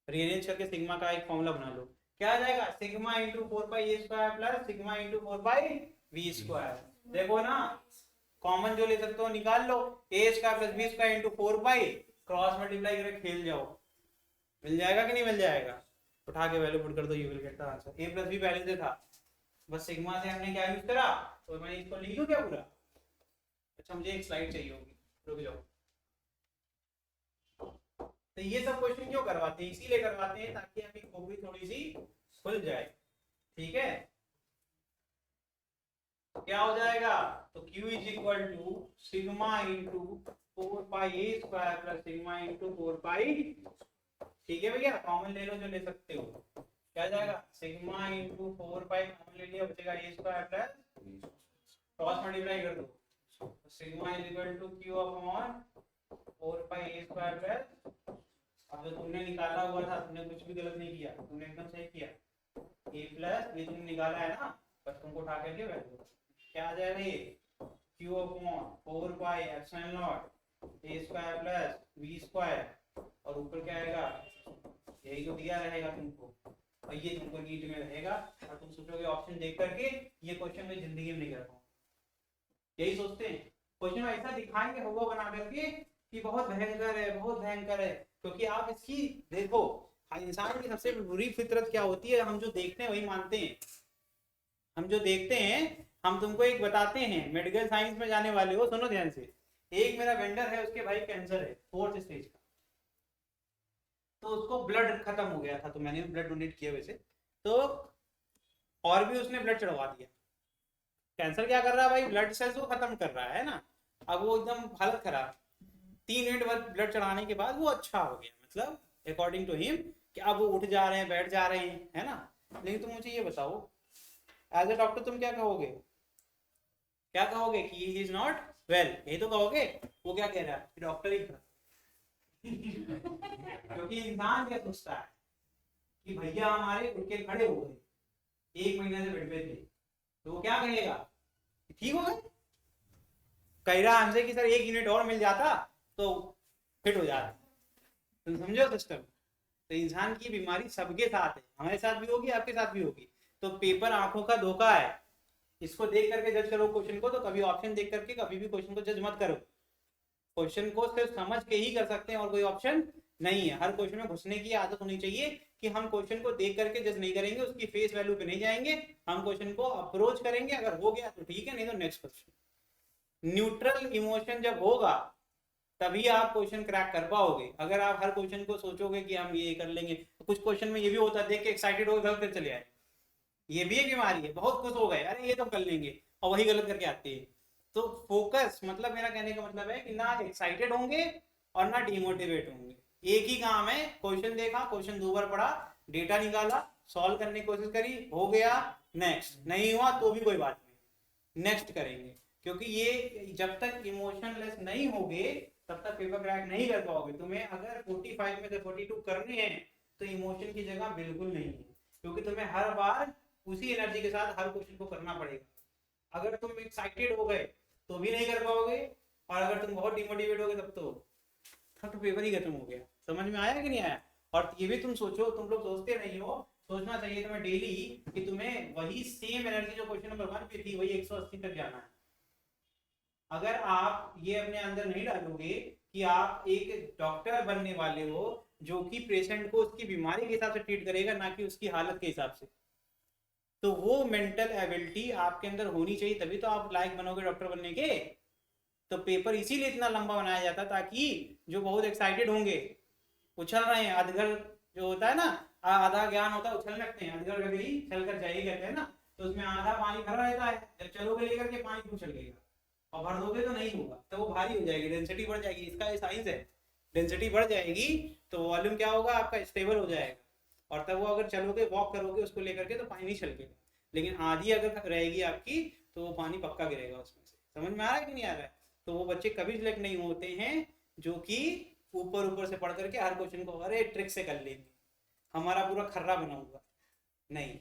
रीअरेंज करके सिग्मा का एक फॉर्मूला बना लो। क्या आ जाएगा? Sigma into 4 pi a square plus sigma into 4 pi b square. देखो ना, कॉमन जो ले सकते हो निकाल लो, a square plus b square into 4 pi, cross multiply करके खेल जाओ, मिल जाएगा कि नहीं मिल जाएगा? उठा के वैल्यू पुट कर दो, you will get the answer. A plus b पहले से था, बस सिग्मा से हमने क्या यूज करा, तो मैं इसको लिख दूं क्या पूरा? अच्छा मुझे एक स्लाइड चाहिए होगी, रुक जाओ। तो ये सब क्वेश्चन क्यों करवाते हैं? इसीलिए करवाते हैं ताकि आपकी खोपड़ी थोड़ी सी खुल जाए। ठीक है, तो क्या हो जाएगा? तो Q is equal to sigma into 4 pi a square plus sigma into 4 pi, ठीक है भैया, कॉमन ले लो जो ले सकते हो। क्या जाएगा? सिग्मा इंटू 4 पाई कॉमन ले लिया, बचेगा a square plus, cross multiply कर दो, sigma is equal to Q upon 4 pi a square plus, अब जो तुमने निकाला हुआ था, तुमने कुछ भी गलत नहीं किया, तुमने एकदम सही किया, ए प्लस ये तुमने निकाला है ना, बस तुमको उठा करके वैल्यू क्या आ जाएगा, ये Q upon 4 pi epsilon naught a square plus b square, और ऊपर क्या आएगा, यही तो दिया रहेगा तुमको, और ये तुमको नीट में रहेगा, और तुम सोचोगे ऑप्शन देख करके ये क्वेश्चन में जिंदगी में नहीं कर पाऊंगा। यही सोचते हैं, क्वेश्चन ऐसा दिखाएंगे हुआ बना करके कि बहुत भयंकर है, बहुत भयंकर है, क्योंकि आप इसकी देखो, इंसान की सबसे बुरी फितरत क्या होती है, हम जो देखते हैं वही मानते हैं। हम जो देखते हैं, हम तुमको एक बताते हैं, मेडिकल साइंस में जाने वाले हो, सुनो ध्यान से। एक मेरा वेंडर है, उसके भाई कैंसर है 4th स्टेज का, तो उसको ब्लड खत्म हो गया था, तो मैंने भी ब्लड डोनेट किया वैसे, तो और भी उसने ब्लड चढ़वा दिया। कैंसर क्या कर रहा है भाई, ब्लड सेल्स को खत्म कर रहा है ना, अब वो एकदम हालत खराब, 3 यूनिट ब्लड चढ़ाने के बाद वो अच्छा हो गया, मतलब अकॉर्डिंग टू हिम, कि अब वो उठ जा रहे हैं, बैठ जा रहे हैं, है ना। लेकिन तुम मुझे ये बताओ, एज ए डॉक्टर तुम क्या कहोगे? क्या कहोगे कि ही इज नॉट वेल, ये तो कहोगे। वो क्या कह रहा है? डॉक्टर ही खड़ा क्योंकि इंसान क्या सोचता है कि भैया हमारे उठ के खड़े हो गए, 1 महीने से बेड पे थे, तो वो क्या कहेगा? ठीक हो गए। कह रहा हमसे कि सर 1 यूनिट और मिल जाता तो फिट हो जाता। तुम समझो सिस्टम। तो इंसान की बीमारी सबके साथ है, हमारे साथ भी होगी, आपके साथ भी होगी। तो पेपर आंखों का धोखा है, इसको देख करके जज करो क्वेश्चन को, तो कभी ऑप्शन देख करके कभी भी क्वेश्चन को जज मत करो। क्वेश्चन को सिर्फ समझ के ही कर सकते हैं, और कोई ऑप्शन नहीं है। हर क्वेश्चन में घुसने की आदत होनी चाहिए कि हम क्वेश्चन को देख करके जज नहीं करेंगे, उसकी फेस वैल्यू पे नहीं जाएंगे, हम क्वेश्चन को अप्रोच करेंगे, अगर हो गया तो ठीक है, नहीं तो नेक्स्ट क्वेश्चन। न्यूट्रल इमोशन जब होगा तभी आप क्वेश्चन क्रैक कर पाओगे। अगर आप हर क्वेश्चन को सोचोगे कि हम ये कर लेंगे, तो कुछ क्वेश्चन में ये भी होता है, देख के एक्साइटेड हो गए फिर चले आए, ये भी एक बीमारी है, बहुत खुश हो गए, अरे ये तो कर लेंगे, और वही गलत करके आते हैं। तो फोकस, मतलब मेरा कहने का मतलब है कि ना एक्साइटेड होंगे और ना डिमोटिवेट होंगे। एक ही काम है, क्वेश्चन देखा, क्वेश्चन 2 बार पढ़ा, डेटा निकाला, सॉल्व करने की कोशिश करी, हो गया, नेक्स्ट, नहीं हुआ तो भी कोई बात नहीं, नेक्स्ट करेंगे। क्योंकि ये जब तक इमोशनलेस नहीं होगे तब तक पेपर क्रैक नहीं कर पाओगे। तुम्हें अगर 45 में से 42 करने हैं तो इमोशन की जगह बिल्कुल नहीं है, क्योंकि तुम्हें हर बार उसी एनर्जी के साथ हर क्वेश्चन को करना पड़ेगा। अगर तुम एक्साइटेड हो गए तो भी नहीं कर पाओगे, और अगर तुम बहुत डिमोटिवेट हो गए तब तो पेपर ही खत्म हो गया। समझ में आया कि नहीं आया? और ये भी तुम सोचो, तुम लोग सोचते नहीं हो, सोचना चाहिए तुम्हें डेली कि तुम्हें वही सेम एनर्जी जो क्वेश्चन नंबर 1 पे थी वही 180 तक जाना है। अगर आप ये अपने अंदर नहीं डालोगे कि आप एक डॉक्टर बनने वाले हो जो कि पेशेंट को उसकी बीमारी के हिसाब से ट्रीट करेगा, ना कि उसकी हालत के हिसाब से, तो वो मेंटल एबिलिटी आपके अंदर होनी चाहिए, तभी तो आप लायक बनोगे डॉक्टर बनने के। तो पेपर इसीलिए इतना लंबा बनाया जाता ताकि जो बहुत एक्साइटेड होंगे, उछल रहे हैं, अधगर जो होता है ना, आधा ज्ञान होता है उछल लगते हैं, अधगर गगरी चल कर जाएगी कहते हैं ना, तो उसमें आधा पानी भरा रहता है, जब चलोगे लेकर के पानी क्यों चलेगा, और भर दोगे तो नहीं होगा, तो वो भारी हो जाएगी, डेंसिटी बढ़ जाएगी, इसका ये साइंस है। डेंसिटी बढ़ जाएगी तो वॉल्यूम क्या होगा आपका, स्टेबल हो जाएगा, और तब वो अगर चलोगे वॉक करोगे उसको लेकर के तो पानी नहीं छलकेगा। लेकिन आधी अगर रहेगी आपकी तो वो पानी पक्का गिरेगा उसमें से। समझ में आ रहा है कि नहीं आ रहा है? तो वो बच्चे कभी सिलेक्ट नहीं होते हैं जो कि ऊपर से पढ़ करके हर क्वेश्चन को अरे ट्रिक से कर लेंगे, हमारा पूरा खर्रा बना हुआ नहीं।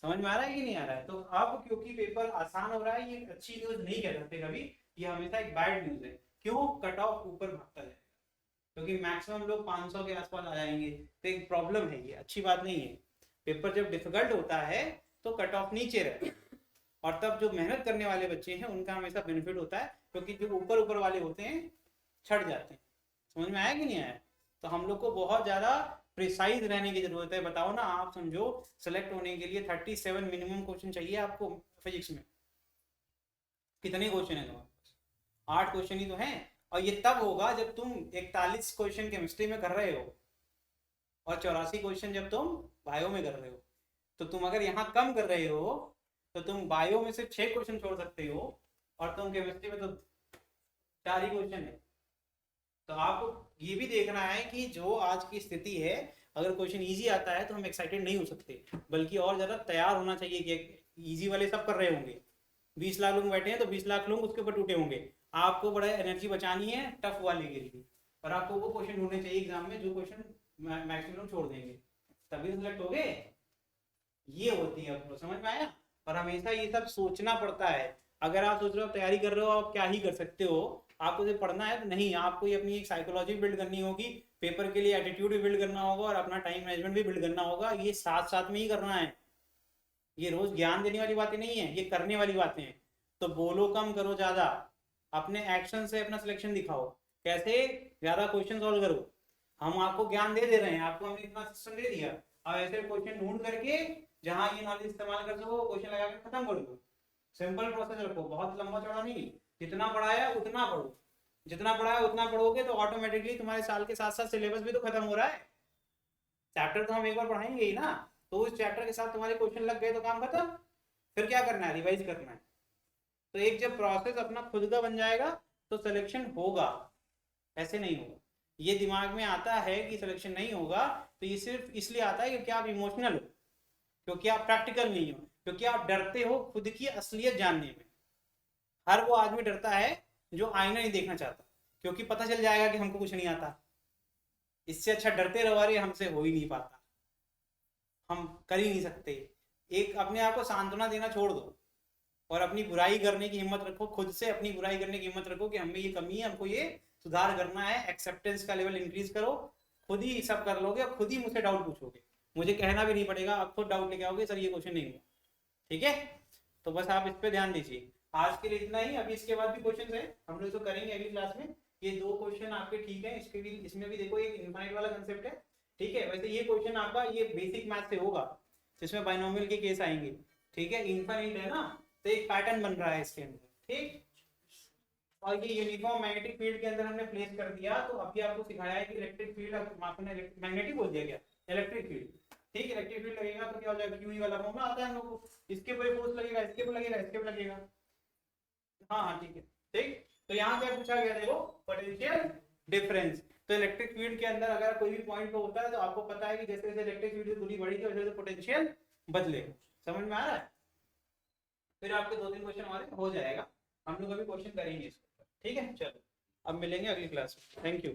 समझ में आ रहा है कि नहीं आ रहा है? तो अब क्योंकि पेपर आसान हो रहा है, ये अच्छी न्यूज नहीं कह सकते कभी, ये हमेशा एक बैड न्यूज है। क्यों? कट ऑफ ऊपर भागता जाएगा, क्योंकि मैक्सिमम लोग 500 के आसपास आ जाएंगे, तो एक प्रॉब्लम है, ये अच्छी बात नहीं है। पेपर जब डिफिकल्ट होता है तो कट ऑफ नीचे रहता है, और तब जो मेहनत करने वाले बच्चे हैं उनका हमेशा बेनिफिट होता है, क्योंकि जो ऊपर वाले होते हैं छट जाते हैं। समझ में आया कि नहीं आया? तो हम लोग को बहुत ज्यादा प्रिसाइज रहने की जरूरत है। बताओ ना, आप समझो सेलेक्ट होने के लिए 37 मिनिमम क्वेश्चन चाहिए आपको फिजिक्स में, कितने क्वेश्चन है तुम्हारे पास? 8 क्वेश्चन ही तो हैं, और ये तब होगा जब तुम 41 क्वेश्चन केमिस्ट्री में कर रहे हो और 84 क्वेश्चन जब तुम बायो में कर रहे हो। तो तुम अगर यहाँ कम कर रहे हो तो तुम बायो में सिर्फ 6 क्वेश्चन छोड़ सकते हो, और तुम केमिस्ट्री में तो 4 ही क्वेश्चन है। तो आपको ये भी देखना है कि जो आज की स्थिति है, अगर क्वेश्चन इजी आता है तो हम एक्साइटेड नहीं हो सकते, बल्कि और ज्यादा तैयार होना चाहिए कि इजी वाले सब कर रहे होंगे, 20 लाख लोग बैठे हैं तो 20 लाख लोग उसके ऊपर टूटे होंगे, आपको बड़ा एनर्जी बचानी है टफ वाले के लिए, और आपको वो क्वेश्चन ढूंढने चाहिए एग्जाम में जो क्वेश्चन मैक्सिमम छोड़ देंगे, तभी सिलेक्ट हो गए। ये होती है आपको, समझ में आया? और हमेशा ये सब सोचना पड़ता है। अगर आप सोच रहे हो तैयारी कर रहे हो आप क्या ही कर सकते हो, आपको जो पढ़ना है तो नहीं, आपको ये अपनी एक साइकोलॉजी बिल्ड करनी होगी, पेपर के लिए एटीट्यूड भी बिल्ड करना होगा, और अपना टाइम मैनेजमेंट भी बिल्ड करना होगा। ये साथ साथ में ही करना है, ये रोज ज्ञान देने वाली बातें नहीं है, ये करने वाली बातें हैं। तो बोलो कम करो ज्यादा, अपने एक्शन से अपना सिलेक्शन दिखाओ। कैसे? ज्यादा क्वेश्चन सॉल्व करो। हम आपको ज्ञान दे रहे हैं, आपको हमने इतना सिस्टम दे दिया, अब ऐसे क्वेश्चन ढूंढ करके जहां ये नॉलेज इस्तेमाल कर सको क्वेश्चन लगा के खत्म कर दो। सिंपल प्रोसेस रखो, बहुत लंबा चौड़ा नहीं, जितना पढ़ाया उतना पढ़ो, जितना पढ़ाया उतना पढ़ोगे तो ऑटोमेटिकली तुम्हारे साल के साथ साथ सिलेबस भी तो खत्म हो रहा है। चैप्टर तो हम एक बार पढ़ाएंगे ही ना, तो उस चैप्टर के साथ तुम्हारे क्वेश्चन लग गए तो काम खत्म। फिर क्या करना है? रिवाइज करना है। तो एक जब प्रोसेस अपना खुद का बन जाएगा तो सिलेक्शन होगा, ऐसे नहीं होगा। ये दिमाग में आता है कि सिलेक्शन नहीं होगा, तो ये सिर्फ इसलिए आता है क्योंकि आप इमोशनल हो, क्योंकि आप प्रैक्टिकल नहीं हो, क्योंकि आप डरते हो खुद की असलियत जानने में। हर वो आदमी डरता है जो आईना नहीं देखना चाहता, क्योंकि पता चल जाएगा कि हमको कुछ नहीं आता। इससे अच्छा डरते रहो, अरे हमसे हो ही नहीं पाता, हम कर ही नहीं सकते। एक अपने आप को सांत्वना देना छोड़ दो, और अपनी बुराई करने की हिम्मत रखो, खुद से अपनी बुराई करने की हिम्मत रखो कि हमें ये कमी है, हमको ये सुधार करना है। एक्सेप्टेंस का लेवल इंक्रीज करो, खुद ही सब कर लोगे, और खुद ही मुझसे डाउट पूछोगे, मुझे कहना भी नहीं पड़ेगा, आप खुद डाउट लेके आओगे सर ये क्वेश्चन नहीं हुआ। ठीक है? तो बस आप इस पे ध्यान दीजिए। आज के लिए इतना ही, अभी इसके बाद भी क्वेश्चन है, हम लोग तो करेंगे अगली क्लास में। ये 2 क्वेश्चन आपके ठीक है, इसके भी इसमें भी देखो एक इनफाइनाइट वाला कंसेप्ट है। ठीक है? वैसे ये क्वेश्चन आपका ये बेसिक मैथ से होगा, जिसमें बाइनोमियल के केस आएंगे। ठीक है? इनफाइनाइट है ना, तो एक पैटर्न बन रहा है इसके अंदर। ठीक, और ये यूनिफॉर्म मैग्नेटिक फील्ड के अंदर हमने प्लेस कर दिया। तो अभी आपको सिखाया है कि इलेक्ट्रिक फील्ड, आपने मैग्नेटिक बोल दिया क्या, इलेक्ट्रिक फील्ड। ठीक, इलेक्ट्रिक फील्ड लगेगा तो क्या हो जाएगा, क्यू वाला फॉर्मूला आता है हम लोग को, इसके ऊपर फोर्स लगेगा, इसके ऊपर लगेगा, इसके ऊपर लगेगा। हाँ हाँ ठीक है। ठीक, तो यहाँ क्या पूछा गया, देखो पोटेंशियल डिफरेंस। तो इलेक्ट्रिक फील्ड के अंदर अगर कोई भी पॉइंट पे होता है तो आपको पता है कि जैसे जैसे इलेक्ट्रिक फील्ड की दूरी बढ़ेगी वैसे वैसे पोटेंशियल बदलेगा। समझ में आ रहा है? फिर आपके 2-3 क्वेश्चन हमारे हो जाएगा, हम लोग अभी क्वेश्चन करेंगे इसको। ठीक है, चलो अब मिलेंगे अगली क्लास में। Thank you.